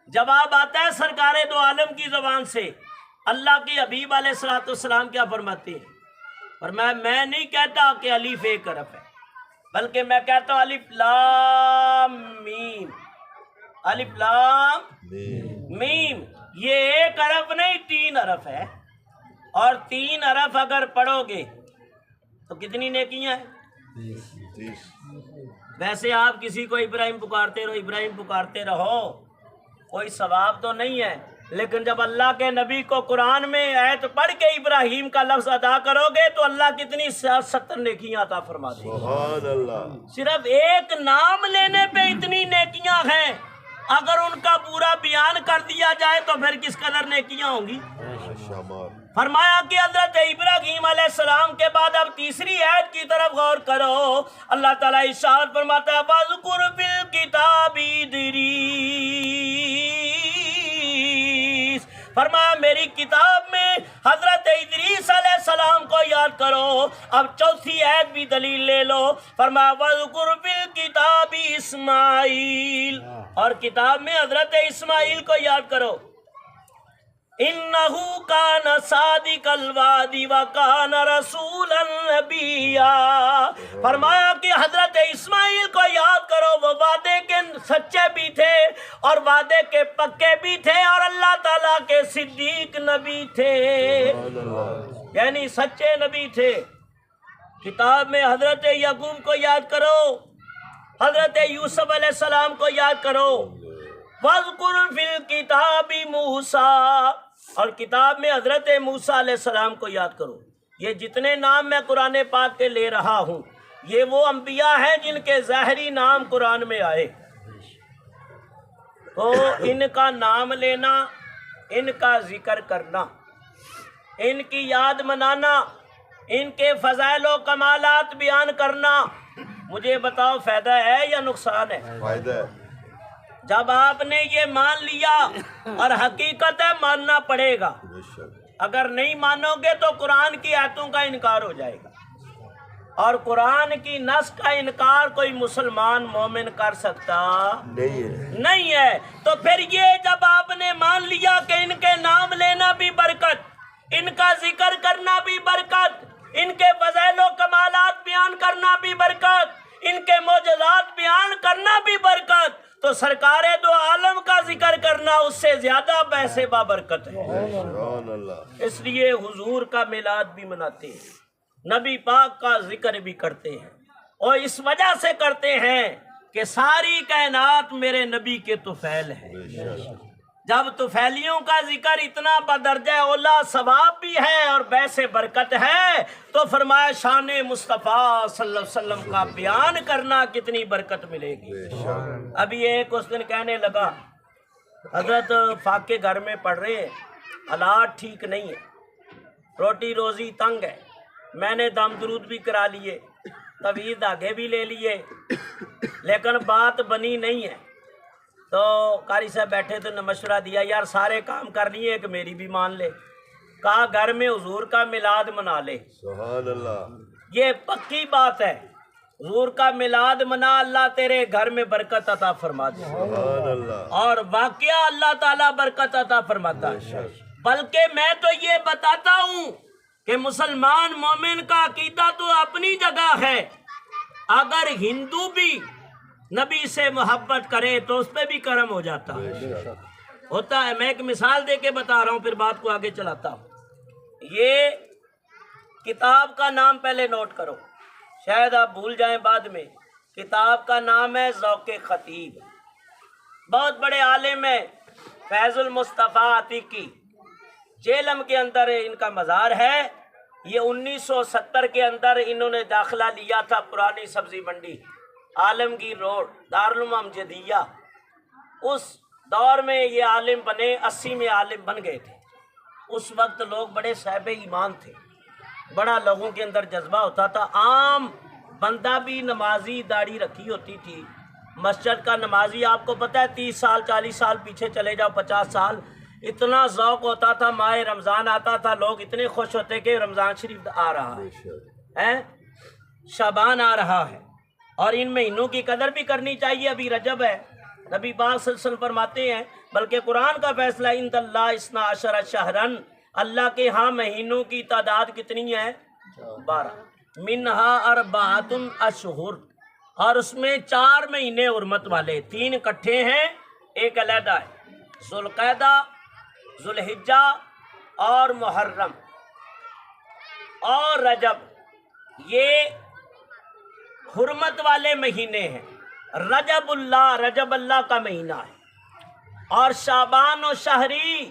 جواب آتا ہے سرکار دو عالم کی زبان سے۔ اللہ کی حبیب علیہ السلام کیا فرماتے ہیں؟ فرمایا میں نہیں کہتا کہ الف ایک حرف ہے، بلکہ میں کہتا ہوں الف لام میم، الف لام میم، یہ ایک حرف نہیں 3 حرف ہے، اور 3 حرف اگر پڑھو گے تو کتنی نیکیاں ہیں؟
30۔
ویسے آپ کسی کو ابراہیم پکارتے رہو، ابراہیم پکارتے رہو، کوئی ثواب تو نہیں ہے، لیکن جب اللہ کے نبی کو قرآن میں آیت پڑھ کے ابراہیم کا لفظ ادا کرو گے تو اللہ کتنی 70 نیکیاں عطا فرما دے گا۔
سبحان اللہ۔
صرف ایک نام لینے پہ اتنی نیکیاں ہیں، اگر ان کا پورا بیان کر دیا جائے تو پھر کس قدر نیکیاں ہوں گی۔
شمار۔
فرمایا کہ حضرت ابراہیم علیہ السلام کے بعد اب تیسری آیت کی طرف غور کرو، اللہ تعالیٰ ارشاد فرماتا ہے وَاذْكُرْ فِي الْكِتَابِ ادریس، فرمایا میری کتاب میں حضرت ادریس علیہ السلام کو یاد کرو۔ اب چوتھی آیت بھی دلیل لے لو، فرمایا وَاذْكُرْ فِي الْكِتَابِ اسماعیل، اور کتاب میں حضرت اسماعیل کو یاد کرو۔ انہو کان صادق الوعد وکان رسولا نبیا، فرمایا کہ حضرت اسماعیل کو یاد کرو، وہ وعدے کے سچے بھی تھے اور وعدے کے پکے بھی تھے، اور اللہ تعالیٰ کے صدیق نبی تھے، یعنی سچے نبی تھے۔ کتاب میں حضرت یعقوب کو یاد کرو، حضرت یوسف علیہ السلام کو یاد کرو، وَاذْكُرْ فِي الْكِتَابِ مُوسیٰ، اور کتاب میں حضرت موسیٰ علیہ السلام کو یاد کرو۔ یہ جتنے نام میں قرآن پاک کے لے رہا ہوں یہ وہ انبیاء ہیں جن کے ظاہری نام قرآن میں آئے، تو ان کا نام لینا، ان کا ذکر کرنا، ان کی یاد منانا ان کے فضائل و کمالات بیان کرنا مجھے بتاؤ فائدہ ہے یا نقصان ہے؟
فائدہ ہے۔
جب آپ نے یہ مان لیا اور حقیقت ہے ماننا پڑے گا،
بے شک۔
اگر نہیں مانو گے تو قرآن کی آیتوں کا انکار ہو جائے گا، اور قرآن کی نص کا انکار کوئی مسلمان مومن کر سکتا
نہیں ہے۔
نہیں ہے۔ تو پھر یہ جب آپ نے مان لیا کہ ان کے نام لینا بھی برکت، ان کا ذکر کرنا بھی برکت، ان کے فضائل و کمالات بیان کرنا بھی برکت، ان کے معجزات بیان کرنا بھی برکت، تو سرکار دو عالم کا ذکر کرنا اس سے زیادہ بحث بابرکت ہے۔
سبحان اللہ۔
اس لیے حضور کا میلاد بھی مناتے ہیں، نبی پاک کا ذکر بھی کرتے ہیں، اور اس وجہ سے کرتے ہیں کہ ساری کائنات میرے نبی کے طفیل ہیں۔
بے شک۔
جب طفیلیوں کا ذکر اتنا بدرجہ اولا ثواب بھی ہے اور بحث برکت ہے، تو فرمایا شان مصطفیٰ صلی اللہ علیہ وسلم کا بیان کرنا کتنی برکت ملے گی۔
بے شک۔
ابھی ایک اس دن کہنے لگا حضرت فاقے گھر میں پڑھ رہے ہیں، حالات ٹھیک نہیں ہے، روٹی روزی تنگ ہے، میں نے دم درود بھی کرا لیے، طویل دھاگے بھی لے لیے، لیکن بات بنی نہیں ہے۔ تو قاری صاحب بیٹھے تو نے مشورہ دیا یار سارے کام کر لیے کہ میری بھی مان لے، کہا گھر میں حضور کا میلاد منا لے۔
سبحان اللہ۔
یہ پکی بات ہے، حضور کا میلاد منا، اللہ تیرے گھر میں برکت عطا فرما دے،
سبحان اللہ۔
اور واقعہ اللہ تعالیٰ برکت عطا فرماتا ہے۔ بلکہ میں تو یہ بتاتا ہوں کہ مسلمان مومن کا عقیدہ تو اپنی جگہ ہے، اگر ہندو بھی نبی سے محبت کرے تو اس پہ بھی کرم ہو جاتا ہوتا ہے۔ میں ایک مثال دے کے بتا رہا ہوں، پھر بات کو آگے چلاتا ہوں۔ یہ کتاب کا نام پہلے نوٹ کرو، شاید آپ بھول جائیں بعد میں۔ کتاب کا نام ہے ذوق خطیب، بہت بڑے عالم ہیں فیض المصطفیٰ عتیقی، جیلم کے اندر ان کا مزار ہے۔ یہ 1970 کے اندر انہوں نے داخلہ لیا تھا پرانی سبزی منڈی، عالمگیر روڈ، دارالعلوم امجدیہ۔ اس دور میں یہ عالم بنے، 80 میں عالم بن گئے تھے۔ اس وقت لوگ بڑے صاحب ایمان تھے، بڑا لوگوں کے اندر جذبہ ہوتا تھا، عام بندہ بھی نمازی داڑھی رکھی ہوتی تھی، مسجد کا نمازی آپ کو پتہ ہے 30 سال 40 سال پیچھے چلے جاؤ، 50 سال، اتنا ذوق ہوتا تھا، ماہ رمضان آتا تھا، لوگ اتنے خوش ہوتے کہ رمضان شریف آ رہا ہے، شعبان آ رہا ہے، اور ان مہینوں کی قدر بھی کرنی چاہیے۔ ابھی رجب ہے، نبی پاک صلی اللہ علیہ وسلم فرماتے ہیں، بلکہ قرآن کا فیصلہ عند اللہ 12 شہرن، اللہ کے ہاں مہینوں کی تعداد کتنی ہے؟ 12، منہا اربعۃ اشہر، اور اس میں 4 مہینے حرمت والے، 3 اکٹھے ہیں، ایک علیحدہ ہے، ذوالقعدہ، ذوالحجہ اور محرم اور رجب، یہ حرمت والے مہینے ہیں۔ رجب اللہ کا مہینہ ہے، اور شعبان و شہری،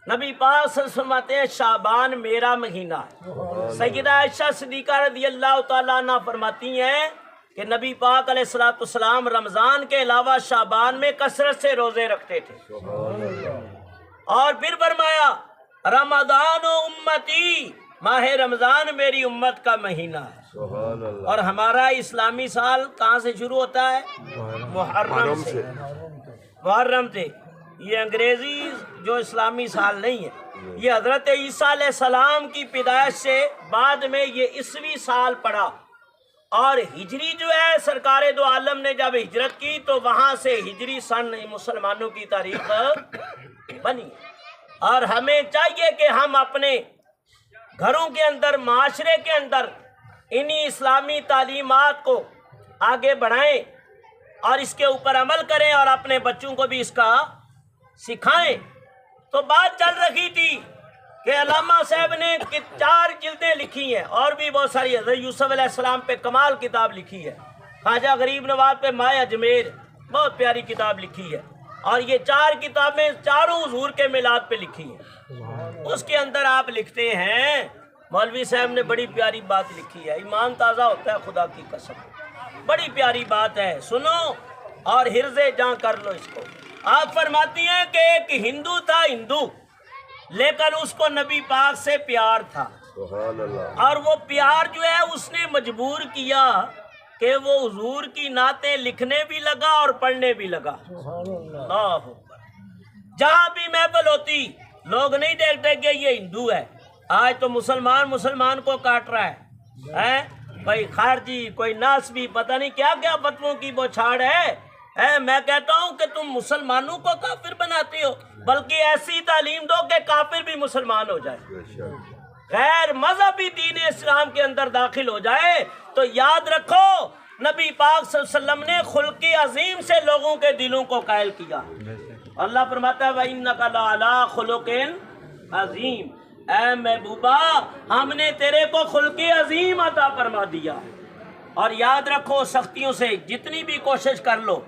نبی پاک صلی اللہ علیہ وسلم فرماتے ہیں شعبان میرا مہینہ ہے۔ سیدہ عائشہ صدیقہ رضی اللہ تعالیٰ عنہ فرماتی ہیں کہ نبی پاک علیہ الصلوۃ والسلام رمضان کے علاوہ شعبان میں کثرت سے روزے رکھتے تھے، اور پھر فرمایا رمضان و امتی، ماہ رمضان میری امت کا مہینہ ہے۔
سبحان اللہ۔
اور ہمارا اسلامی سال کہاں سے شروع ہوتا ہے؟ محرم سے، محرم سے۔ یہ انگریزی جو اسلامی سال نہیں ہے، یہ حضرت عیسیٰ علیہ السلام کی پیدائش سے بعد میں یہ عیسوی سال پڑا، اور ہجری جو ہے سرکار دو عالم نے جب ہجرت کی تو وہاں سے ہجری سن مسلمانوں کی تاریخ بنی۔ اور ہمیں چاہیے کہ ہم اپنے گھروں کے اندر، معاشرے کے اندر انہی اسلامی تعلیمات کو آگے بڑھائیں اور اس کے اوپر عمل کریں، اور اپنے بچوں کو بھی اس کا سکھائیں۔ تو بات چل رہی تھی کہ علامہ صاحب نے 4 جلدیں لکھی ہیں، اور بھی بہت ساری، حضرت یوسف علیہ السلام پہ کمال کتاب لکھی ہے، خواجہ غریب نواز پہ مائے اجمیر بہت پیاری کتاب لکھی ہے، اور یہ 4 کتابیں چاروں حضور کے میلاد پہ لکھی ہیں۔ اس کے اندر آپ لکھتے ہیں، مولوی صاحب نے بڑی پیاری بات لکھی ہے، ایمان تازہ ہوتا ہے خدا کی قسم، بڑی پیاری بات ہے، سنو اور حرز جاں کر لو اس کو۔ آپ فرماتی ہیں کہ ایک ہندو تھا، ہندو، لیکن اس کو نبی پاک سے پیار تھا،
سبحان اللہ
اور وہ پیار جو ہے اس نے مجبور کیا کہ وہ حضور کی نعتیں لکھنے بھی لگا اور پڑھنے بھی لگا. اللہ اکبر. جہاں بھی محفل ہوتی لوگ نہیں دیکھتے کہ یہ ہندو ہے. آج تو مسلمان کو کاٹ رہا ہے. کوئی خارجی کوئی ناسبی پتہ نہیں کیا کیا فتووں کی بوچھاڑ ہے. میں کہتا ہوں کہ تم مسلمانوں کو کافر بناتے ہو، بلکہ ایسی تعلیم دو کہ کافر بھی مسلمان ہو جائے،
بے شک
غیر مذہبی دین اسلام کے اندر داخل ہو جائے. تو یاد رکھو نبی پاک صلی اللہ علیہ وسلم نے خلق عظیم سے لوگوں کے دلوں کو قائل کیا. اللہ فرماتا ہے وَإِنَّكَ لَعَلَىٰ خُلُقٍ عَظِيمٍ. اے محبوبہ ہم نے تیرے کو خلق عظیم عطا فرما دیا. اور یاد رکھو سختیوں سے جتنی بھی کوشش کر لو،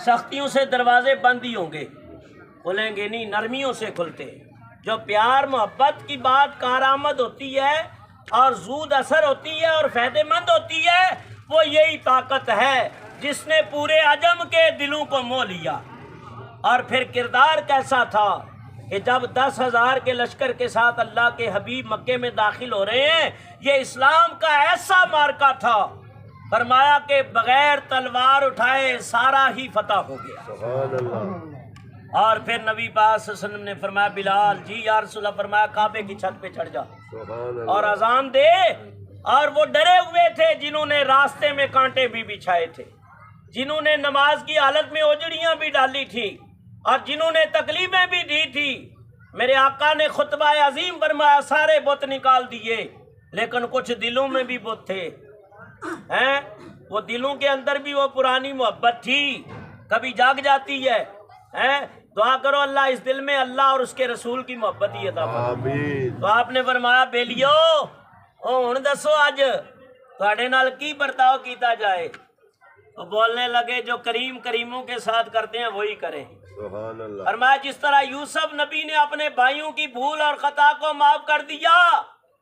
سختیوں سے دروازے بند ہی ہوں گے، کھلیں گے نہیں، نرمیوں سے کھلتے. جو پیار محبت کی بات کارآمد ہوتی ہے اور زود اثر ہوتی ہے اور فائدہ مند ہوتی ہے، وہ یہی طاقت ہے جس نے پورے عجم کے دلوں کو موہ لیا. اور پھر کردار کیسا تھا کہ جب 10,000 کے لشکر کے ساتھ اللہ کے حبیب مکے میں داخل ہو رہے ہیں، یہ اسلام کا ایسا مارکا تھا، فرمایا کہ بغیر تلوار اٹھائے سارا ہی فتح ہو گیا.
سبحان اللہ
اور پھر نبی پاک صلی اللہ علیہ وسلم نے فرمایا بلال جی یا رسول اللہ، فرمایا کعبے کی چھت پہ چڑھ جا
سبحان
اور
اللہ
اذان دے. اور وہ ڈرے ہوئے تھے جنہوں نے راستے میں کانٹے بھی بچھائے تھے، جنہوں نے نماز کی حالت میں اوجڑیاں بھی ڈالی تھی اور جنہوں نے تکلیفیں بھی دی تھی. میرے آقا نے خطبہ عظیم فرمایا سارے بت نکال دیے، لیکن کچھ دلوں میں بھی بت تھے. وہ دلوں کے اندر بھی وہ پرانی محبت تھی، کبھی جاگ جاتی ہے. دعا کرو اللہ اس دل میں اللہ اور اس کے رسول کی محبت ہی عطا فرمائے.
آمین
تو آپ نے فرمایا بیلیو ہن دسو اج تواڈے نال کی برتاؤ کیتا جائے. تو بولنے لگے جو کریم کریموں کے ساتھ کرتے ہیں وہی کریں.
سبحان اللہ
فرمایا جس طرح یوسف نبی نے اپنے بھائیوں کی بھول اور خطا کو معاف کر دیا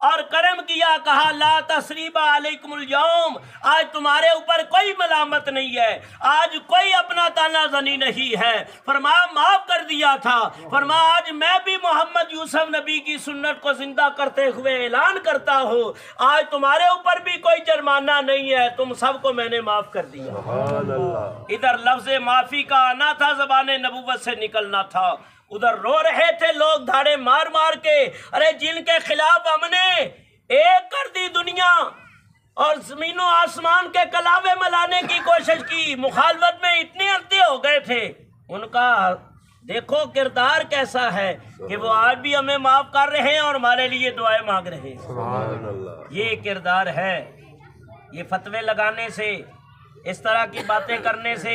اور کرم کیا، کہا لا تثریب علیکم اليوم، آج تمہارے اوپر کوئی ملامت نہیں ہے، آج کوئی اپنا تانا زنی نہیں ہے. فرمایا معاف کر دیا تھا. فرمایا آج میں بھی محمد یوسف نبی کی سنت کو زندہ کرتے ہوئے اعلان کرتا ہوں، آج تمہارے اوپر بھی کوئی جرمانہ نہیں ہے، تم سب کو میں نے معاف کر دیا.
سبحان اللہ
ادھر لفظ معافی کا آنا تھا، زبان نبوت سے نکلنا تھا، ادھر رو رہے تھے لوگ دھاڑے مار مار کے. ارے جن کے خلاف ہم نے ایک کر دی دنیا اور زمین و آسمان کے کلاوے ملانے کی کوشش کی، مخالفت میں اتنے اڑتے ہو گئے تھے، ان کا دیکھو کردار کیسا ہے کہ وہ آج بھی ہمیں معاف کر رہے ہیں اور ہمارے لیے دعائیں مانگ رہے ہیں.
سبحان اللہ
یہ کردار ہے. یہ فتوے لگانے سے، اس طرح کی باتیں کرنے سے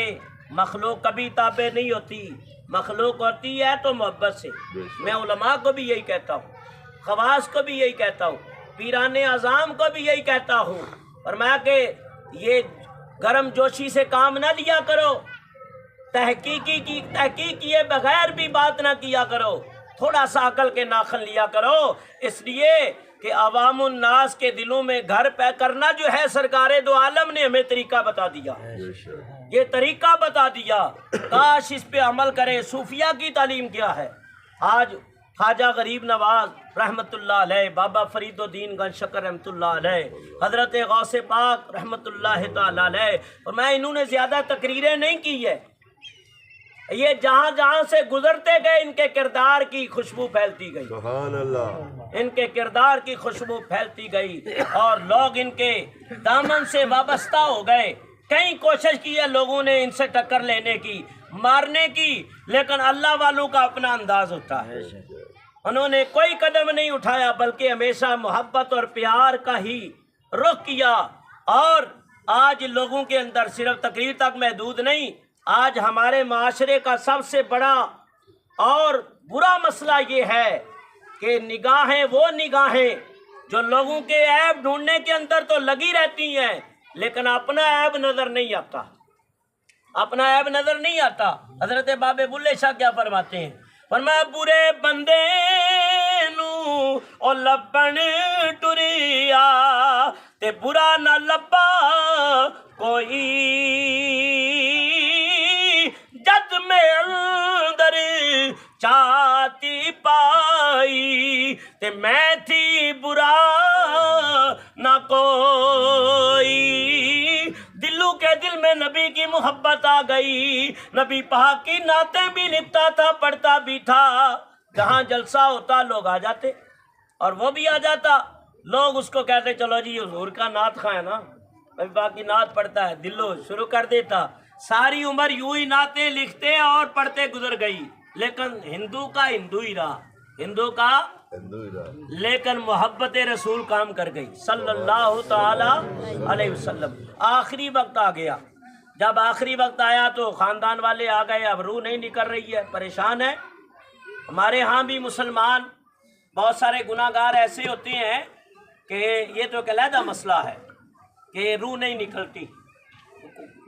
مخلوق کبھی تابع نہیں ہوتی. مخلوق ہوتی ہے تو محبت سے. میں علماء کو بھی یہی کہتا ہوں، خواص کو بھی یہی کہتا ہوں، پیران اعظام کو بھی یہی کہتا ہوں. فرمایا کہ یہ گرم جوشی سے کام نہ لیا کرو، تحقیق کیے بغیر بھی بات نہ کیا کرو، تھوڑا سا عقل کے ناخن لیا کرو. اس لیے کہ عوام الناس کے دلوں میں گھر پہ کرنا جو ہے، سرکار دو عالم نے ہمیں طریقہ بتا دیا،
بے شک
یہ طریقہ بتا دیا، کاش اس پہ عمل کرے. صوفیہ کی تعلیم کیا ہے؟ آج خواجہ غریب نواز رحمت اللہ علیہ، بابا فرید الدین گنج شکر رحمت اللہ علیہ، حضرت غوث پاک رحمت اللہ تعالی علیہ، اور میں انہوں نے زیادہ تقریریں نہیں کی ہے، یہ جہاں جہاں سے گزرتے گئے ان کے کردار کی خوشبو پھیلتی گئی،
سبحان اللہ
ان کے کردار کی خوشبو پھیلتی گئی اور لوگ ان کے دامن سے وابستہ ہو گئے. کئی کوشش کی ہے لوگوں نے ان سے ٹکر لینے کی، مارنے کی، لیکن اللہ والوں کا اپنا انداز ہوتا ہے. انہوں نے کوئی قدم نہیں اٹھایا، بلکہ ہمیشہ محبت اور پیار کا ہی رخ کیا. اور آج لوگوں کے اندر صرف تقریر تک محدود نہیں، آج ہمارے معاشرے کا سب سے بڑا اور برا مسئلہ یہ ہے کہ نگاہیں وہ نگاہیں جو لوگوں کے عیب ڈھونڈنے کے اندر تو لگی رہتی ہیں، لیکن اپنا عیب نظر نہیں آتا، اپنا عیب نظر نہیں آتا. حضرت بابے بلے شاہ کیا فرماتے ہیں؟ فرمایا برے بندے نو او لبن ٹریا تے برا نہ لبا کوئی، جد میں اندر چاتی پائی تے میں تھی برا دل میں نبی کی محبت آ گئی، نبی پاک کی نعتیں بھی لکھتا تھا، پڑھتا بھی تھا، جہاں جلسہ ہوتا لوگ آ جاتے اور وہ بھی آ جاتا، لوگ اس کو کہتے چلو جی حضور کا نعت خواہ ہے نا، نبی پاک کی نعت پڑھتا ہے، دلو شروع کر دیتا، ساری عمر یوں ہی نعتیں لکھتے اور پڑھتے گزر گئی، لیکن ہندو کا ہندو ہی رہا، ہندو کا لیکن محبت رسول کام کر گئی صلی اللہ تعالی علیہ وسلم۔ آخری وقت آ گیا، جب آخری وقت آیا تو خاندان والے آ گئے، اب روح نہیں نکل رہی ہے، پریشان ہے۔ ہمارے ہاں بھی مسلمان بہت سارے گناہ گار ایسے ہوتے ہیں کہ یہ تو ایک علیحدہ مسئلہ ہے کہ روح نہیں نکلتی،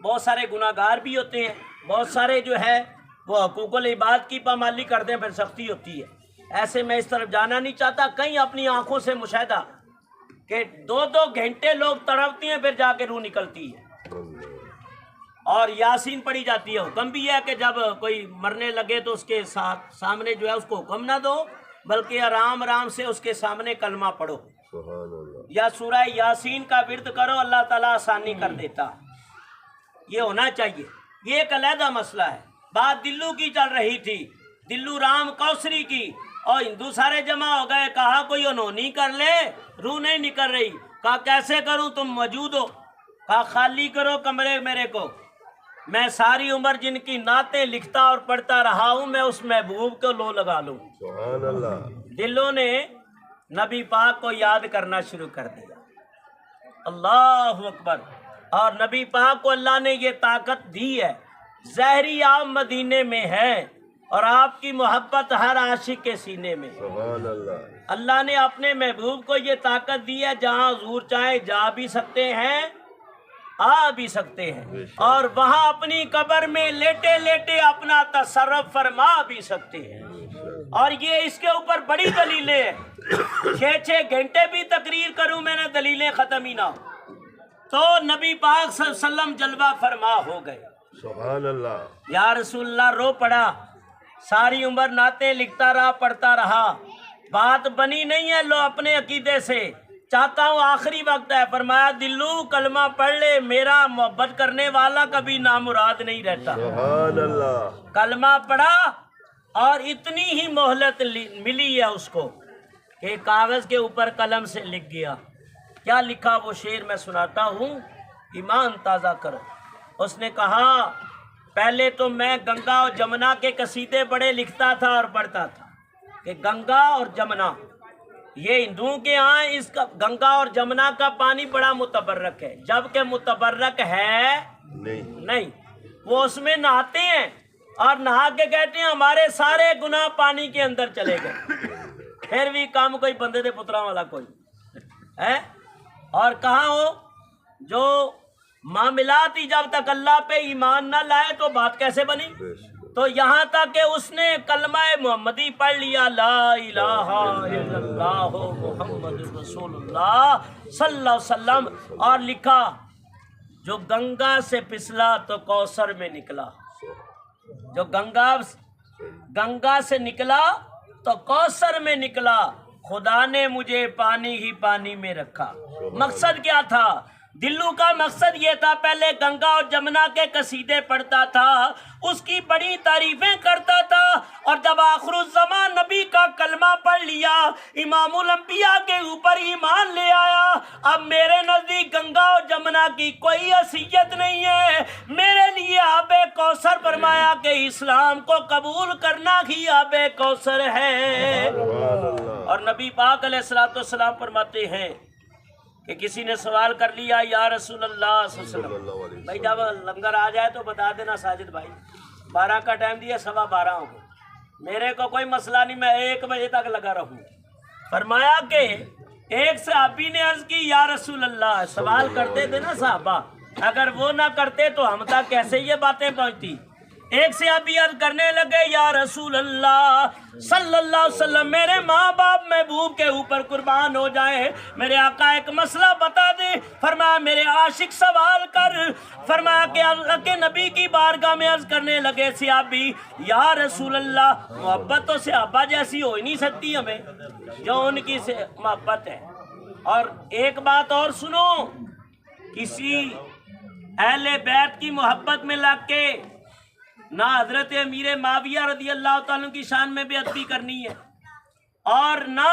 بہت سارے گناہ گار بھی ہوتے ہیں، بہت سارے جو ہے وہ حقوق العباد کی پامالی کرتے ہیں، پھر سختی ہوتی ہے۔ ایسے میں اس طرف جانا نہیں چاہتا، کہیں اپنی آنکھوں سے مشاہدہ کہ 2-2 گھنٹے لوگ تڑپتی ہیں، پھر جا کے روح نکلتی ہے اور یاسین پڑھی جاتی ہے۔ حکم بھی ہے کہ جب کوئی مرنے لگے تو اس کے سامنے جو ہے اس کو حکم نہ دو، بلکہ آرام آرام سے اس کے سامنے کلمہ پڑھو یا سورہ یاسین کا ورد کرو، اللہ تعالیٰ آسانی کر دیتا۔ یہ ہونا چاہیے، یہ ایک علیحدہ مسئلہ ہے۔ بات دلو کی چل رہی تھی، دلو رام کوسری کی، اور ہندو سارے جمع ہو گئے، کہا کوئی انہونی کر لے، روح نہیں نکل رہی، کہا کیسے کروں، تم موجود ہو، کہا خالی کرو کمرے میرے کو، میں ساری عمر جن کی نعتیں لکھتا اور پڑھتا رہا ہوں، میں اس محبوب کو لو لگا لوں۔
سبحان اللہ۔
دلوں نے نبی پاک کو یاد کرنا شروع کر دیا، اللہ اکبر۔ اور نبی پاک کو اللہ نے یہ طاقت دی ہے، ظاہری آپ مدینے میں ہے اور آپ کی محبت ہر عاشق کے سینے میں۔
سبحان اللہ۔
اللہ نے اپنے محبوب کو یہ طاقت دی ہے، جہاں حضور چاہے جا بھی سکتے ہیں، آ بھی سکتے ہیں، اور وہاں اپنی قبر میں لیٹے لیٹے اپنا تصرف فرما بھی سکتے ہیں۔ اور یہ اس کے اوپر بڑی دلیلیں ہیں، 6 گھنٹے بھی تقریر کروں میں نے، دلیلیں ختم ہی نہ ہو، تو نبی پاک صلی اللہ علیہ وسلم جلوہ فرما ہو گئے۔
سبحان اللہ۔
یا رسول اللہ، رو پڑا، ساری عمر نعتیں لکھتا رہا، پڑھتا رہا، بات بنی نہیں ہے لو اپنے عقیدے سے، چاہتا ہوں آخری وقت ہے، فرمایا دلو کلمہ پڑھ لے، میرا محبت کرنے والا کبھی نامراد نہیں رہتا۔
سبحان اللہ۔
کلمہ پڑھا اور اتنی ہی مہلت ملی ہے اس کو کہ کاغذ کے اوپر قلم سے لکھ گیا۔ کیا لکھا وہ شعر میں سناتا ہوں، ایمان تازہ کرو۔ اس نے کہا پہلے تو میں گنگا اور جمنا کے قصیدے بڑے لکھتا تھا اور پڑھتا تھا کہ گنگا اور جمنا، یہ ہندوؤں کے ہاں اس کا گنگا اور جمنا کا پانی بڑا متبرک ہے، جبکہ متبرک ہے نہیں، وہ اس میں نہاتے ہیں اور نہا کے کہتے ہیں ہمارے سارے گناہ پانی کے اندر چلے گئے، پھر بھی کام کوئی بندے دے پترا والا کوئی ہے۔ اور کہاں ہو جو معاملات ہی جب تک اللہ پہ ایمان نہ لائے تو بات کیسے بنی؟ تو یہاں تک کہ اس نے کلمہ محمدی پڑھ لیا، لا الہ الا اللہ محمد رسول اللہ صلی اللہ علیہ وسلم، اور لکھا جو گنگا سے پسلا تو کوثر میں نکلا، جو گنگا سے نکلا تو کوثر میں نکلا، خدا نے مجھے پانی ہی پانی میں رکھا۔ مقصد کیا تھا؟ دلو کا مقصد یہ تھا، پہلے گنگا اور جمنا کے قصیدے پڑھتا تھا، اس کی بڑی تعریفیں کرتا تھا، اور جب آخر الزمان نبی کا کلمہ پڑھ لیا، امام الانبیاء کے اوپر ایمان لے آیا، اب میرے نزدیک گنگا اور جمنا کی کوئی حیثیت نہیں ہے، میرے لیے آب کوثر فرمایا کہ اسلام کو قبول کرنا ہی آب کوثر ہے۔ اور نبی پاک علیہ السلام فرماتے ہیں کہ کسی نے سوال کر لیا، یا رسول اللہ صلی اللہ علیہ وسلم، بھائی جب لنگر آ جائے تو بتا دینا ساجد بھائی، 12 کا ٹائم دیا، 12:15 ہو گئے، میرے کو کوئی مسئلہ نہیں، میں 1 بجے تک لگا رہوں۔ فرمایا کہ ایک صحابی نے عرض کی، یا رسول اللہ، سوال کرتے تھے نا صحابہ، اگر وہ نہ کرتے تو ہم تک کیسے یہ باتیں پہنچتی؟ ایک صحابی عرض کرنے لگے، یا رسول اللہ صلی اللہ علیہ وسلم، میرے ماں باپ محبوب کے اوپر قربان ہو جائیں، میرے آقا ایک مسئلہ بتا دیں۔ فرمایا میرے عاشق سوال کر۔ فرمایا کہ اللہ کے نبی کی بارگاہ میں عرض کرنے لگے صحابی، یا رسول اللہ، محبت تو صحابہ جیسی ہو ہی نہیں سکتی ہمیں جو ان کی محبت ہے۔ اور ایک بات اور سنو، کسی اہل بیت کی محبت میں لگ کے نہ حضرت امیر معاویہ رضی اللہ تعالیٰ کی شان میں بیعت بھی کرنی ہے اور نہ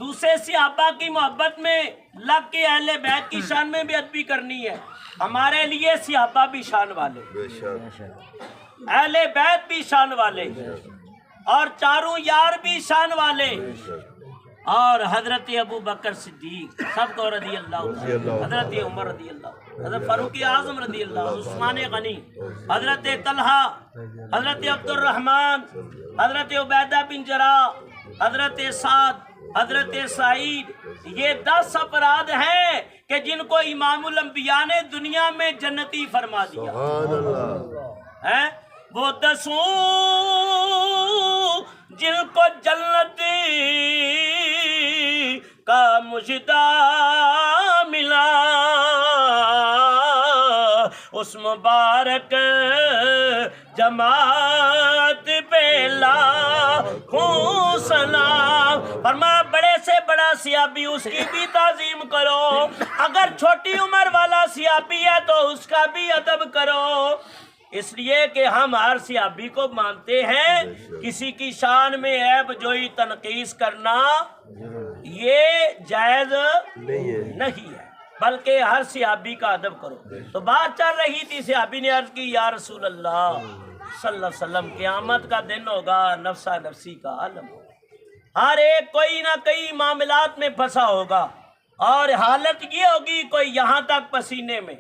دوسرے صحابہ کی محبت میں لگ کے اہل بیت کی شان میں بیعت بھی کرنی ہے۔ ہمارے لیے صحابہ بھی شان والے، اہل بیت بھی شان والے اور چاروں یار بھی شان والے، اور حضرت ابو بکر صدیق سب کو رضی اللہ عنہ، حضرت عمر رضی اللہ، حضرت فاروق اعظم رضی اللہ، عثمان غنی، حضرت طلحہ، حضرت عبد الرحمن، حضرت عبیدہ بن جراح، حضرت سعد، حضرت سعید، یہ 10 افراد ہیں کہ جن کو امام الانبیاء نے دنیا میں جنتی فرما دیا ہے۔ وہ 10 جن کو جنتی کا مجدہ ملا، اس مبارک جماعت پہ لاکھوں سلام۔ فرمایا بڑے سے بڑا صحابی اس کی بھی تعظیم کرو، اگر چھوٹی عمر والا صحابی ہے تو اس کا بھی ادب کرو، اس لیے کہ ہم ہر صحابی کو مانتے ہیں، کسی کی شان میں عیب جوئی تنقیص کرنا یہ جائز نہیں ہے، بلکہ ہر صحابی کا ادب کرو۔ تو بات چل رہی تھی، صحابی نے عرض کی یا رسول اللہ صلی اللہ علیہ وسلم قیامت کا دن ہوگا، نفسا نفسی کا عالم ہوگا، ہر ایک کوئی نہ کئی معاملات میں پھنسا ہوگا، اور حالت یہ ہوگی کوئی یہاں تک پسینے میں،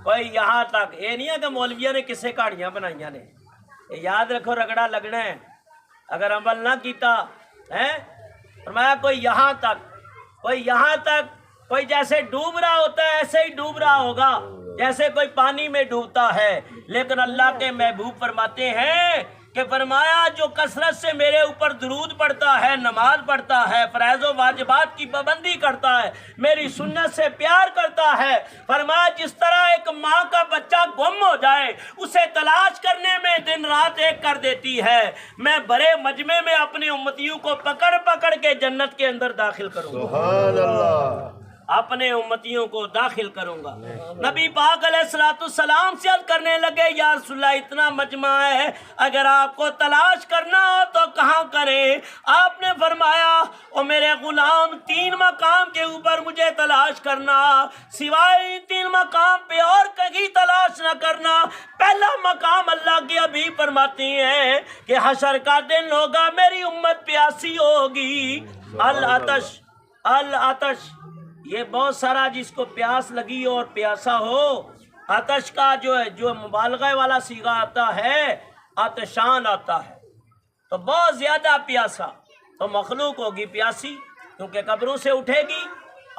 کوئی یہاں تک، یہ نہیں ہے کہ مولویوں نے کسے کہانیاں بنائیاں نے، یہ یاد رکھو رگڑا لگنا ہے اگر عمل نہ کیتا ہے۔ فرمایا کوئی یہاں تک، کوئی یہاں تک، کوئی جیسے ڈوب رہا ہوتا ہے ایسے ہی ڈوب رہا ہوگا جیسے کوئی پانی میں ڈوبتا ہے، لیکن اللہ کے محبوب فرماتے ہیں کہ فرمایا جو کثرت سے میرے اوپر درود پڑھتا ہے، نماز پڑھتا ہے، فرائض و واجبات کی پابندی کرتا ہے، میری سنت سے پیار کرتا ہے، فرمایا جس طرح ایک ماں کا بچہ گم ہو جائے اسے تلاش کرنے میں دن رات ایک کر دیتی ہے، میں بڑے مجمع میں اپنی امتیوں کو پکڑ پکڑ کے جنت کے اندر داخل کروں گا،
سبحان اللہ،
اپنے امتیوں کو داخل کروں گا۔ نبی پاک علیہ السلام سے عرض کرنے لگے یا رسول اللہ اتنا مجمع ہے، اگر آپ کو تلاش کرنا ہو تو کہاں کریں؟ آپ نے فرمایا او میرے غلام 3 مقام کے اوپر مجھے تلاش کرنا، سوائے 3 مقام پہ اور کہیں تلاش نہ کرنا۔ پہلا مقام اللہ کے حبیب فرماتی ہیں کہ حشر کا دن ہوگا، میری امت پیاسی ہوگی، العطش، العطش، یہ بہت سارا جس کو پیاس لگی اور پیاسا ہو، آتش کا جو مبالغہ والا صیغہ آتا ہے آتشان آتا ہے، تو بہت زیادہ پیاسا، تو مخلوق ہوگی پیاسی کیونکہ قبروں سے اٹھے گی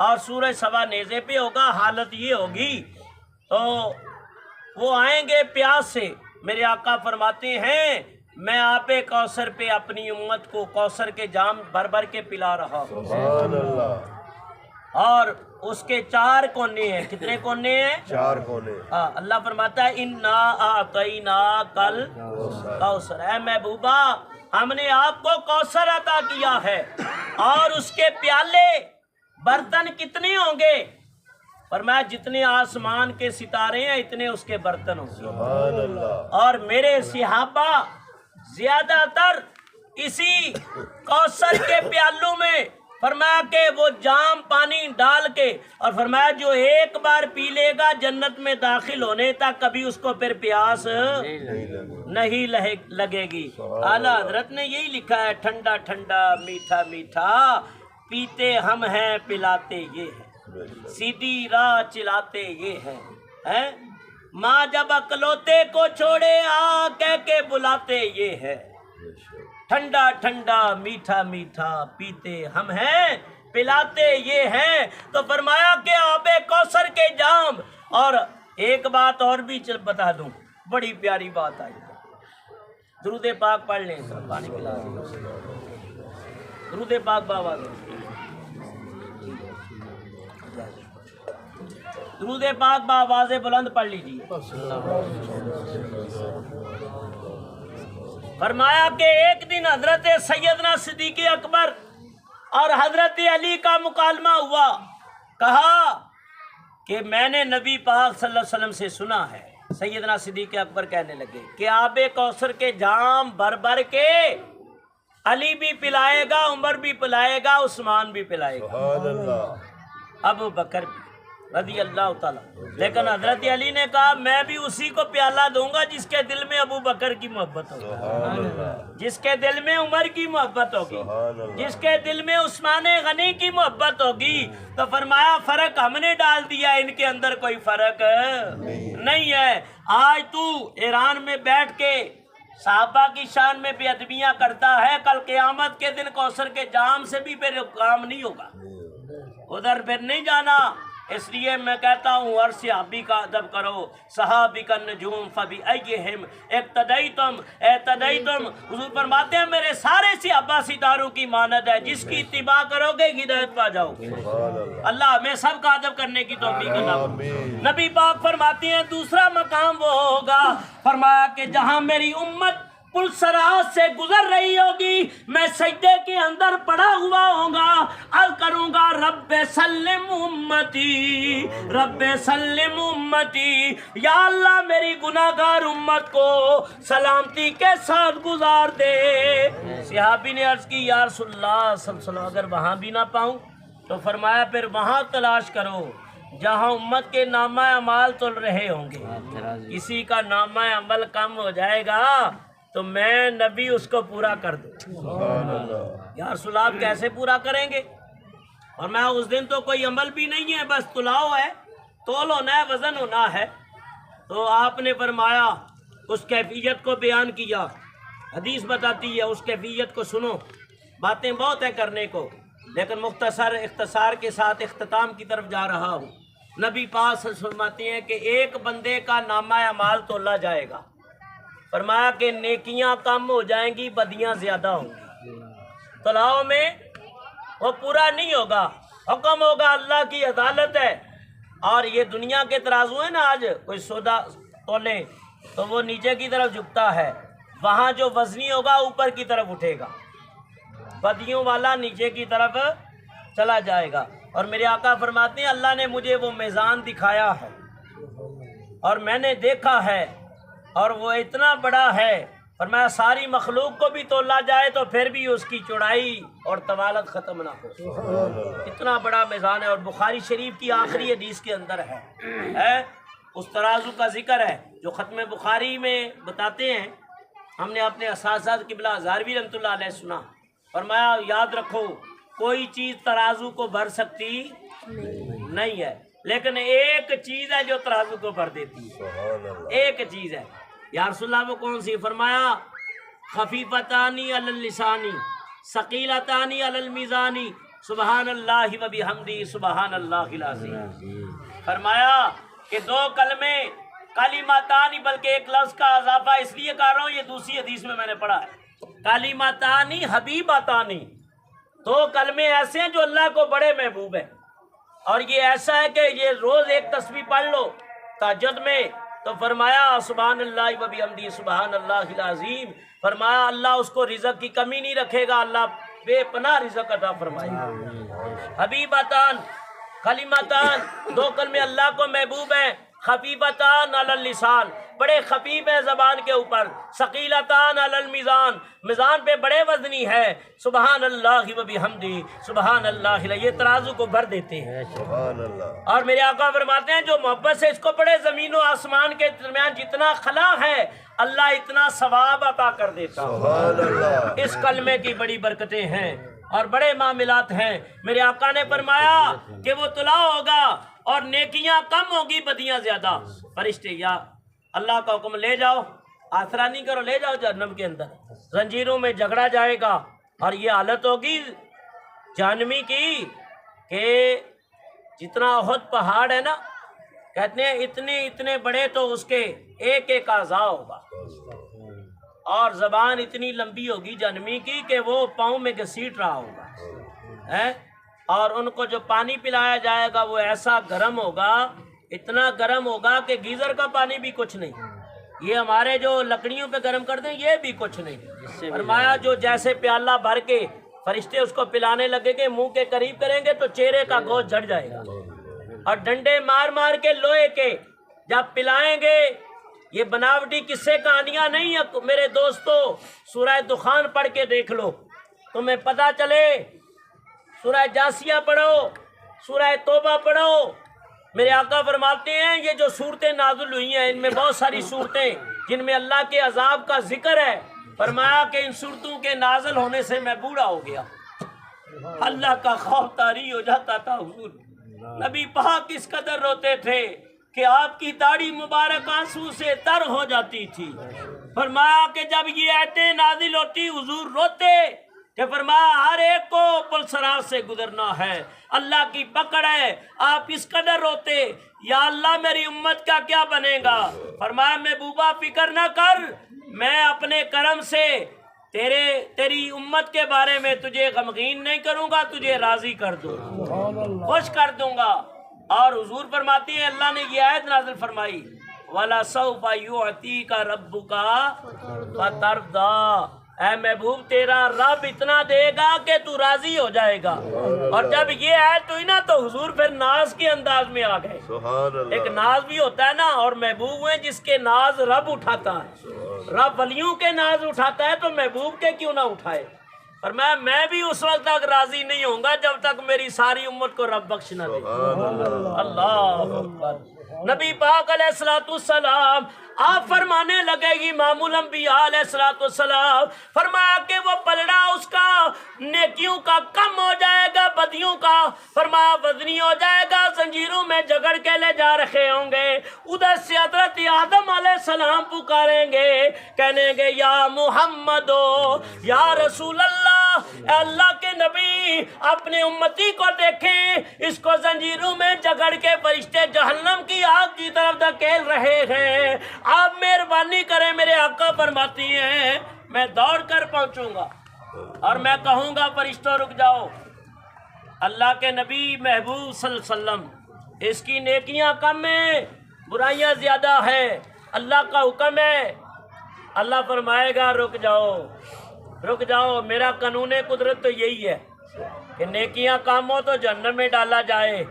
اور سورج سوا نیزے پہ ہوگا، حالت یہ ہوگی، تو وہ آئیں گے پیاس سے۔ میرے آقا فرماتے ہیں میں آب کوثر پہ اپنی امت کو کوثر کے جام بھر بھر کے پلا رہا ہوں،
سبحان اللہ،
اور اس کے 4 کونے ہیں، کتنے کونے ہیں؟
4 کونے،
اللہ فرماتا ہے اِنَّا أَعْطَيْنَاكَ الْكَوْثَرَ، اے محبوبہ ہم نے آپ کو کوثر عطا کیا ہے، اور اس کے پیالے برتن کتنے ہوں گے؟ فرمایا جتنے آسمان کے ستارے ہیں اتنے اس کے برتن ہوں گے،
سبحان اللہ،
اور میرے صحابہ زیادہ تر اسی کوثر کے پیالوں میں فرمایا کہ وہ جام پانی ڈال کے، اور فرمایا جو ایک بار پی لے گا جنت میں داخل ہونے تک کبھی اس کو پھر پیاس نہیں لگے گی۔ اعلیٰ حضرت نے یہی لکھا ہے ٹھنڈا ٹھنڈا میٹھا میٹھا پیتے ہم ہیں پلاتے یہ ہے، سیدھی راہ چلاتے یہ ہے، ماں جب اکلوتے کو چھوڑے آ کہہ کے بلاتے یہ ہے، ٹھنڈا ٹھنڈا میٹھا میٹھا پیتے ہم ہیں پلاتے یہ ہیں۔ تو فرمایا کہ آب کوثر کے جام، اور ایک بات اور بھی بتا دوں، بڑی پیاری بات آئی، درود پاک پڑھ لیں، پانی پلا دیں، درود پاک بابا درود پاک بآواز بلند پڑھ لیجیے۔ فرمایا کہ ایک دن حضرت سیدنا صدیق اکبر اور حضرت علی کا مکالمہ ہوا، کہا کہ میں نے نبی پاک صلی اللہ علیہ وسلم سے سنا ہے، سیدنا صدیق اکبر کہنے لگے کہ آب کوثر کے جام بھر بھر کے علی بھی پلائے گا، عمر بھی پلائے گا، عثمان بھی پلائے گا،
سبحان اللہ،
ابو بکر بھی رضی اللہ تعالیٰ۔ لیکن حضرت علی نے کہا میں بھی اسی کو پیالہ دوں گا جس کے دل میں ابو بکر کی محبت ہوگی،
سبحان اللہ،
جس کے دل میں عمر کی محبت ہوگی،
سبحان اللہ،
جس کے دل میں عثمان غنی کی محبت ہوگی۔ تو فرمایا فرق ہم نے ڈال دیا، ان کے اندر کوئی فرق نہیں ہے۔ آج تو ایران میں بیٹھ کے صحابہ کی شان میں بے ادبیاں کرتا ہے، کل قیامت کے دن کوثر کے جام سے بھی پھر کام نہیں ہوگا، ادھر پھر نہیں جانا۔ اس لیے میں کہتا ہوں ہر صحابی کا ادب کرو، صحابی کا نجوم فبأیہم اقتدیتم، حضور فرماتے ہیں میرے سارے صحابہ ستاروں کی مانند ہے، جس کی اتباع کرو گے ہدایت پا جاؤ گے۔
سبحان اللہ،
اللہ ہمیں سب کا ادب کرنے کی توفیق عطا فرمائے۔
آمین،
نبی پاک فرماتے ہیں دوسرا مقام وہ ہوگا، فرمایا کہ جہاں میری امت پل صراط سے گزر رہی ہوگی، میں سجدے کے اندر پڑا ہوا ہوں گا، عرض کروں گا رب سلم امتی، رب سلم امتی، یا اللہ میری گناہگار امت کو سلامتی کے ساتھ گزار دے۔ صحابی نے عرض کی یا رسول اللہ صلی اللہ علیہ وسلم اگر وہاں بھی نہ پاؤں تو فرمایا پھر وہاں تلاش کرو جہاں امت کے نامہ اعمال تل رہے ہوں گے، کسی کا نامہ عمل کم ہو جائے گا تو میں نبی اس کو پورا کر دوں۔
سبحان اللہ،
یا رسول اللہ آپ کیسے پورا کریں گے؟ اور میں اس دن تو کوئی عمل بھی نہیں ہے، بس تلاؤ ہے، تول ہونا ہے، وزن ہونا ہے۔ تو آپ نے فرمایا اس کیفیت کو بیان کیا، حدیث بتاتی ہے اس کیفیت کو سنو، باتیں بہت ہیں کرنے کو، لیکن اختصار کے ساتھ اختتام کی طرف جا رہا ہوں۔ نبی پاک صلی اللہ علیہ وسلم فرماتے ہیں کہ ایک بندے کا نامہ اعمال تولا جائے گا، فرمایا کہ نیکیاں کم ہو جائیں گی، بدیاں زیادہ ہوں گی، تلاؤ میں وہ پورا نہیں ہوگا، حکم ہوگا، اللہ کی عدالت ہے۔ اور یہ دنیا کے ترازو ہیں نا، آج کوئی سودا تولے تو وہ نیچے کی طرف جھکتا ہے، وہاں جو وزنی ہوگا اوپر کی طرف اٹھے گا، بدیوں والا نیچے کی طرف چلا جائے گا۔ اور میرے آقا فرماتے ہیں اللہ نے مجھے وہ میزان دکھایا ہے اور میں نے دیکھا ہے، اور وہ اتنا بڑا ہے، فرمایا ساری مخلوق کو بھی تولا جائے تو پھر بھی اس کی چوڑائی اور طوالت ختم نہ ہو،
سبحان اللہ،
اتنا بڑا میزان ہے۔ اور بخاری شریف کی آخری حدیث کے اندر ہے اس ترازو کا ذکر ہے جو ختم بخاری میں بتاتے ہیں، ہم نے اپنے اساتذہ قبلہ ہزاروی رحمۃ اللہ علیہ سنا، فرمایا یاد رکھو کوئی چیز ترازو کو بھر سکتی نہیں ہے، لیکن ایک چیز ہے جو ترازو کو بھر دیتی ہے،
سبحان اللہ،
ایک چیز ہے۔ یا رسول اللہ وہ کون سی؟ فرمایا خفیفتانی علی اللسانی ثقیلتانی علی المیزانی سبحان اللہ و بحمدہ سبحان اللہ العظیم۔ فرمایا کہ دو کلمے کلماتانی، بلکہ ایک لفظ کا اضافہ اس لیے کر رہا ہوں، یہ دوسری حدیث میں نے پڑھا ہے، کلماتانی حبیباتانی، دو کلمے ایسے ہیں جو اللہ کو بڑے محبوب ہیں، اور یہ ایسا ہے کہ یہ روز ایک تسبیح پڑھ لو تہجد میں تو فرمایا سبحان اللہ و بحمدہ سبحان اللہ العظیم، فرمایا اللہ اس کو رزق کی کمی نہیں رکھے گا، اللہ بے پناہ رزق عطا فرمائے گا۔ حبیبتان کلمتان، دو کلمے اللہ کو محبوب ہیں، خفیفتان علی اللسان، بڑے خفیف ہیں زبان کے اوپر، ثقیلتان علی المیزان، میزان پہ بڑے وزنی ہے، سبحان اللہ و بحمدہ سبحان اللہ، یہ ترازو کو بھر دیتے ہیں۔
سبحان اللہ،
اور میرے آقا فرماتے ہیں جو محبت سے اس کو پڑھے، زمین و آسمان کے درمیان جتنا خلا ہے اللہ اتنا ثواب عطا کر دیتا ہے۔
سبحان اللہ،
اس کلمے کی بڑی برکتیں ہیں اور بڑے معاملات ہیں۔ میرے آقا نے فرمایا کہ وہ طلوع ہوگا اور نیکیاں کم ہوگی، بدیاں زیادہ۔ فرشتے یا اللہ کا حکم لے جاؤ، آسرا نہیں کرو، لے جاؤ جہنم کے اندر، زنجیروں میں جھگڑا جائے گا، اور یہ حالت ہوگی جہنمی کی کہ جتنا احد پہاڑ ہے نا، کہتے ہیں اتنے بڑے تو اس کے ایک ایک اعضاء ہوگا، اور زبان اتنی لمبی ہوگی جہنمی کی کہ وہ پاؤں میں گھسیٹ رہا ہوگا، اور ان کو جو پانی پلایا جائے گا وہ ایسا گرم ہوگا، اتنا گرم ہوگا کہ گیزر کا پانی بھی کچھ نہیں، یہ ہمارے جو لکڑیوں پہ گرم کرتے ہیں یہ بھی کچھ نہیں۔ فرمایا جو جیسے پیالہ بھر کے فرشتے اس کو پلانے لگے گے، منہ کے قریب کریں گے تو چہرے کا گوشت جھڑ جائے گا، اور ڈنڈے مار مار کے لوہے کے جب پلائیں گے، یہ بناوٹی قصے کہانیاں نہیں ہیں میرے دوستو، سورہ دخان پڑھ کے دیکھ لو تمہیں پتہ چلے، سورہ جاسیہ پڑھو، سورہ توبہ پڑھو۔ میرے آقا فرماتے ہیں یہ جو صورتیں نازل ہوئی ہیں ان میں بہت ساری صورتیں جن میں اللہ کے عذاب کا ذکر ہے، فرمایا کہ ان صورتوں کے نازل ہونے سے میں بوڑھا ہو گیا، اللہ کا خوف طاری ہو جاتا تھا حضور۔ نبی پاک اس قدر روتے تھے کہ آپ کی داڑھی مبارک آنسو سے تر ہو جاتی تھی۔ فرمایا کہ جب یہ آیتیں نازل ہوتی حضور روتے کہ فرمایا ہر ایک کو پل صراط سے گزرنا ہے، اللہ کی پکڑ ہے۔ آپ اس قدر روتے یا اللہ میری امت کا کیا بنے گا؟ فرمایا محبوبہ فکر نہ کر، میں اپنے کرم سے تیری امت کے بارے میں تجھے غمگین نہیں کروں گا، تجھے راضی کر دوں، خوش کر دوں گا۔ اور حضور فرماتی ہے اللہ نے یہ آیت نازل فرمائی وَلَسَوْفَ يُعْتِيكَ رَبُّكَ فَتَرْضَىٰ، اے محبوب تیرا رب اتنا دے گا کہ تو راضی ہو جائے گا۔ اور جب یہ آیت ہوئی نا تو حضور پھر ناز کے انداز میں آ گئے۔
سبحان اللہ۔
ایک ناز بھی ہوتا ہے نا، اور محبوب ہیں جس کے ناز رب اٹھاتا ہے، رب ولیوں کے ناز اٹھاتا ہے تو محبوب کے کیوں نہ اٹھائے۔ اور میں بھی اس وقت تک راضی نہیں ہوں گا جب تک میری ساری امت کو رب بخش نہ دے۔ اللہ اکبر۔ نبی پاک علیہ الصلوۃ والسلام آپ فرمانے لگے امام الانبیاء علیہ الصلوۃ والسلام، فرمایا کہ وہ پلڑا اس کا نیکیوں کا کم ہو جائے گا، بدیوں کا فرمایا وزنی ہو جائے گا، زنجیروں میں جگڑ کے لے جا رکھے ہوں گے۔ ادھر سے حضرت آدم علیہ السلام پکاریں گے، کہنے گے یا محمد یا رسول اللہ، اے اللہ کے نبی اپنے امتی کو دیکھیں، اس کو زنجیروں میں جگڑ کے فرشتے جہنم کی آگ کی طرف دھکیل رہے ہیں، آپ مہربانی کریں۔ میرے آقا فرماتی ہیں میں دوڑ کر پہنچوں گا اور میں کہوں گا فرشتوں رک جاؤ، اللہ کے نبی محبوب صلی اللہ علیہ وسلم اس کی نیکیاں کم ہیں، برائیاں زیادہ ہیں، اللہ کا حکم ہے۔ اللہ فرمائے گا رک جاؤ رک جاؤ، میرا قانون قدرت تو یہی ہے کہ نیکیاں کام ہو تو جہنم میں ڈالا جائے،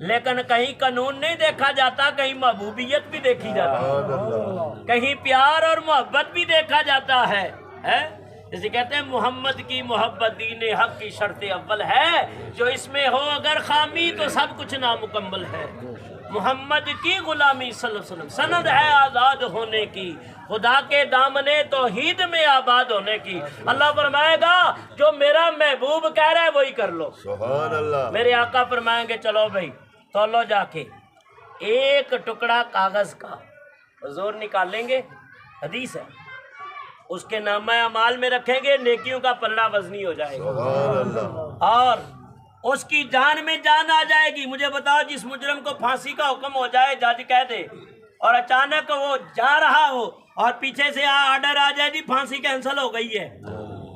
لیکن کہیں قانون نہیں دیکھا جاتا، کہیں محبوبیت بھی دیکھی جاتی ہے، کہیں پیار اور محبت بھی دیکھا جاتا ہے۔ جسے کہتے ہیں محمد کی محبت دین حق کی شرط اول ہے، جو اس میں ہو اگر خامی تو سب کچھ نامکمل ہے۔ محمد کی غلامی صلی اللہ علیہ وسلم سند ہے آزاد ہونے کی، خدا کے دامنے توحید میں آباد ہونے کی۔ اللہ فرمائے گا جو میرا محبوب کہہ رہا ہے وہی کر لو۔
سبحان اللہ۔
میرے آقا فرمائیں گے چلو بھائی تولو جا کے ایک ٹکڑا کاغذ کا حضور نکالیں گے، حدیث ہے، اس کے نامہ اعمال میں رکھیں گے، نیکیوں کا پلڑا وزنی ہو جائے گا،
سبحان اللہ۔
اور اس کی جان میں جان آ جائے گی۔ مجھے بتاؤ جس مجرم کو پھانسی کا حکم ہو جائے، جج کہہ دے، اور اچانک وہ جا رہا ہو اور پیچھے سے آرڈر آ جائے جی پھانسی کینسل ہو گئی ہے،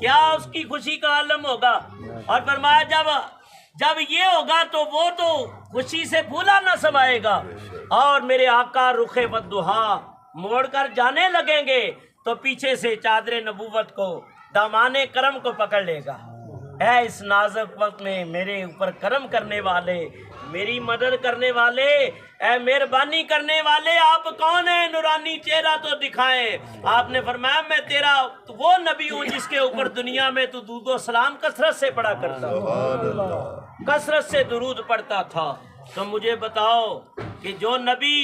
کیا اس کی خوشی کا عالم ہوگا؟ اور فرمایا جب یہ ہوگا تو وہ تو خوشی سے پھولا نہ سمائے گا، اور میرے آقا رخ والضحیٰ موڑ کر جانے لگیں گے تو پیچھے سے چادر نبوت کو، دامان کرم کو پکڑ لے گا۔ اے اس نازک وقت میں میرے اوپر کرم کرنے والے، میری مدد کرنے والے، اے مہربانی کرنے والے، آپ کون ہیں؟ نورانی چہرہ تو دکھائیں۔ آپ نے فرمایا میں تیرا وہ نبی ہوں جس کے اوپر دنیا میں تو درود و سلام کثرت سے پڑھا کرتا،
سبحان اللہ۔
کثرت سے درود پڑھتا تھا۔ تو مجھے بتاؤ کہ جو نبی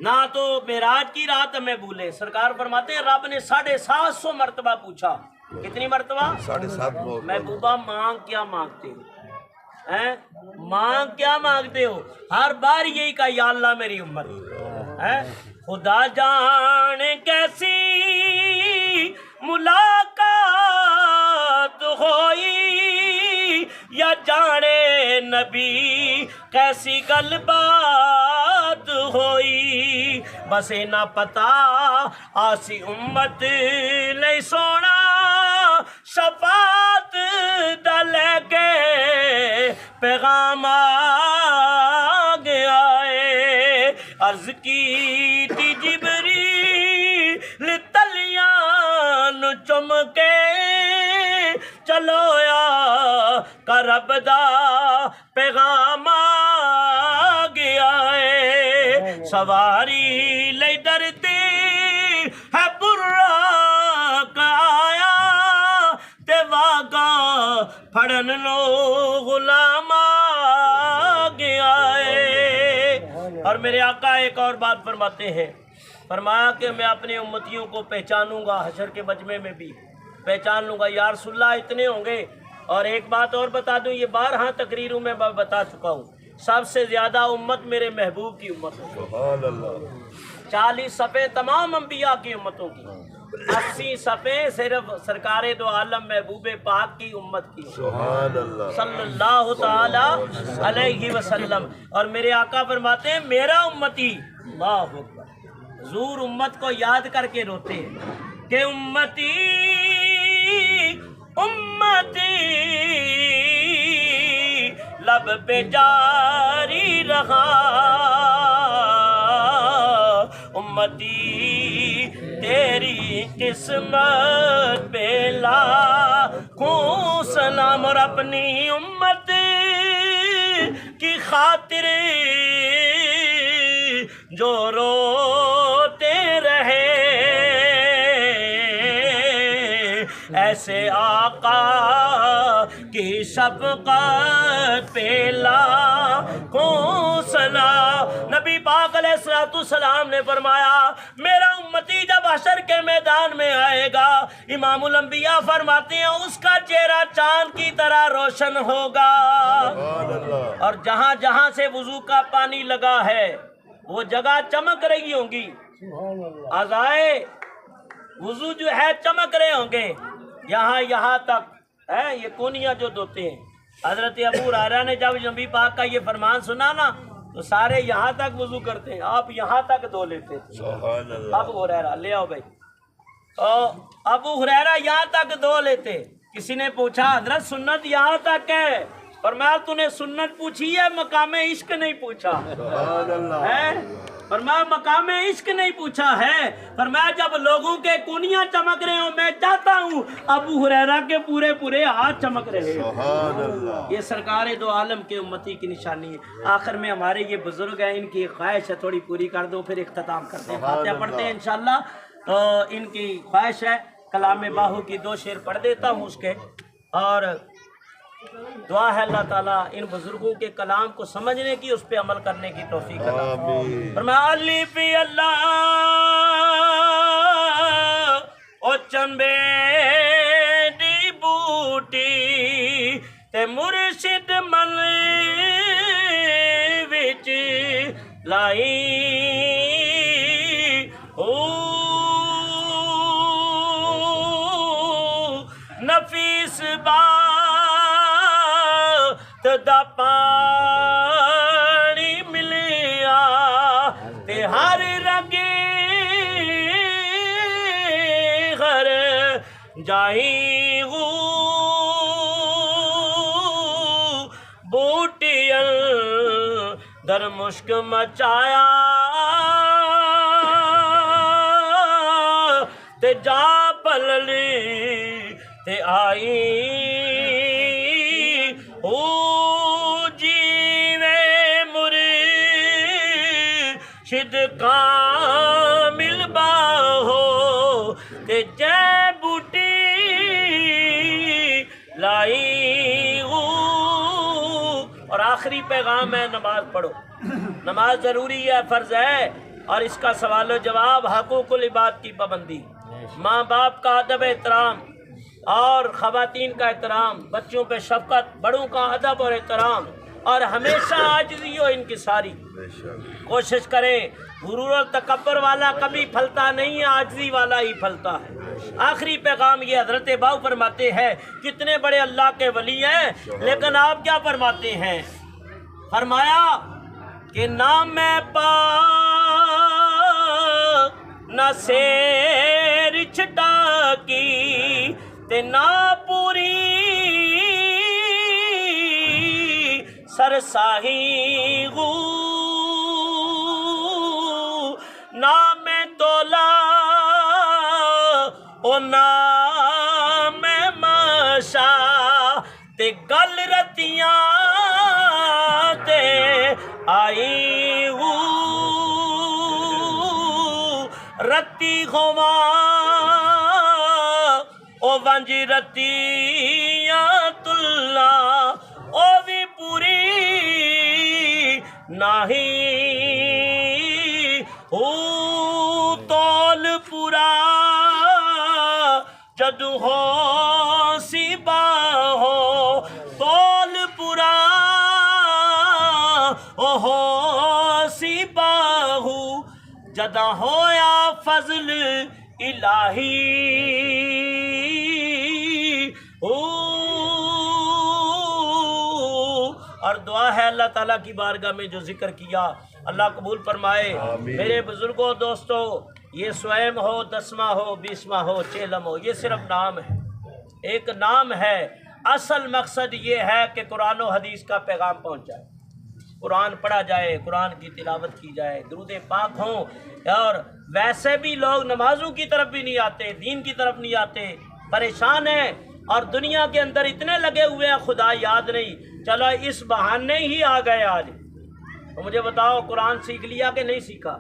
نہ تو معراج کی رات ہمیں بھولے، سرکار فرماتے ہیں رب نے 750 مرتبہ پوچھا، کتنی مرتبہ؟
7.5
محبوبہ مانگ کیا مانگتے ہو؟ مانگ کیا مانگتے ہو؟ ہر بار یہی کہا یا اللہ میری امت۔ خدا جانے کیسی ملاقات ہوئی، یا جانے نبی کیسی گل بات ہوئی، بس نہ پتا آسی امت لئی سونا شفاعت دا لے کے پیغام گیا ہے۔ عرض کی تھی جبریل تلیاں نو چم کے چلو یا کا رب دا پیغام گیا پھڑن لو غلام آ گیا ہے۔ اور میرے آقا ایک اور بات فرماتے ہیں، فرمایا کہ میں اپنے امتیوں کو پہچانوں گا، حشر کے مجمع میں بھی پہچان لوں گا۔ یا رسول اللہ اتنے ہوں گے۔ اور ایک بات اور بتا دوں، یہ 12 تقریروں میں بتا چکا ہوں، سب سے زیادہ امت میرے محبوب کی امت ہے۔
سبحان اللہ
40 صفحے تمام انبیاء کی امتوں کی، 80 صفحے صرف سرکار دو عالم محبوب پاک کی امت کی،
سبحان اللہ
صلی اللہ تعالی علیہ وسلم۔ اور میرے آقا فرماتے ہیں میرا امتی، اللہ اکبر، حضور امت کو یاد کر کے روتے ہیں کہ امتی امتی لب پہ جاری رہا، امتی تیری قسمت پہ لاکھوں سلام۔ اور اپنی امت کی خاطر جو روتے رہے، ایسے آقا کی شفقت پہ لاکھوں سلام۔ نبی پاک علیہ السلام نے فرمایا میرا امتی جب حشر کے میدان میں آئے گا، امام الانبیاء فرماتے ہیں اس کا چہرہ چاند کی طرح روشن ہوگا،
سبحان اللہ
اور جہاں جہاں سے وضو کا پانی لگا ہے وہ جگہ چمک رہی ہوں گی، اعضائے وضو جو ہے چمک رہے ہوں گے، یہاں تک ہے یہ کونیاں جو دھوتے ہیں۔ حضرت ابو ہریرہ نے جب نبی پاک کا یہ فرمان سنا نا تو سارے یہاں تک وضو کرتے ہیں، آپ یہاں تک دھو لیتے تھے۔
سبحان اللہ
ابو ہریرہ لے آؤ بھائی، ابو ہریرہ یہاں تک دھو لیتے۔ کسی نے پوچھا حضرت سنت یہاں تک ہے، فرمایا تو نے سنت پوچھی ہے، مقام عشق نہیں پوچھا
سبحان اللہ
ہے، فرمایا مقام عشق نہیں پوچھا ہے۔ فرمایا جب لوگوں کے کونیاں چمک رہے ہوں میں چاہتا ہوں ابو ہریرہ کے پورے ہاتھ چمک رہے ہوں۔
سبحان اللہ
یہ سرکار دو عالم کے امتی کی نشانی ہے۔ آخر میں ہمارے یہ بزرگ ہیں، ان کی خواہش ہے تھوڑی پوری کر دو، پھر اختتام کرتے ہیں، فاتحہ پڑھتے ہیں انشاءاللہ۔ تو ان کی خواہش ہے کلام باہو کی 2 شعر پڑھ دیتا ہوں اس کے، اور دعا ہے اللہ تعالیٰ ان بزرگوں کے کلام کو سمجھنے کی، اس پہ عمل کرنے کی توفیق عطا فرمائے۔
آمین
فرمایا علی فی اللہ او چنبے دی بوٹی تے مرشد من وچ لائی نفیس بات دا پانی ملیا تے ہر رگی غر جائی غو بوٹیاں در مشک مچایا تے جا پللی تے آئی او جیوے مرشد کامل باہو تے جے بوٹی لائی او۔ اور آخری پیغام ہے نماز پڑھو، نماز ضروری ہے، فرض ہے، اور اس کا سوال و جواب حقوق العباد کی پابندی، ماں باپ کا ادب احترام اور خواتین کا احترام، بچوں پہ شفقت، بڑوں کا ادب اور احترام، اور ہمیشہ عاجزی و انکساری
بے شک
کوشش کریں۔ غرور اور تکبر والا کبھی پھلتا نہیں ہے، عاجزی والا ہی پھلتا ہے۔ آخری پیغام یہ حضرت باؤ فرماتے ہیں کتنے بڑے اللہ کے ولی ہیں، لیکن آپ کیا فرماتے ہیں؟ فرمایا کہ نہ میں پا نہ سیر چھٹا کی تے نہ پوری سرساہی غو نہ میں تولا او نہ میں ماشا تے گل رتیاں تے آئی غو رتی خواہ او ونج رتیاں تل اللہ او بھی پوری نہیں او تول پورا جد ہو سیبا ہو تول پورا او ہو سیبا ہو جدا ہویا فضل الہی اور دعا ہے اللہ تعالیٰ کی بارگاہ میں جو ذکر کیا اللہ قبول فرمائے. میرے بزرگوں دوستو، یہ سویم ہو، دسواں ہو، 20واں ہو، چیلم ہو، یہ صرف نام ہے، ایک نام ہے. اصل مقصد یہ ہے کہ قرآن و حدیث کا پیغام پہنچ جائے، قرآن پڑھا جائے، قرآن کی تلاوت کی جائے، درود پاک ہوں. اور ویسے بھی لوگ نمازوں کی طرف بھی نہیں آتے، دین کی طرف نہیں آتے، پریشان ہیں اور دنیا کے اندر اتنے لگے ہوئے ہیں خدا یاد نہیں. چلو اس بہانے ہی آ گئے آج. تو مجھے بتاؤ قرآن سیکھ لیا کہ نہیں سیکھا؟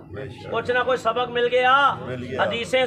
کچھ نہ کوئی سبق مل گیا، حدیثیں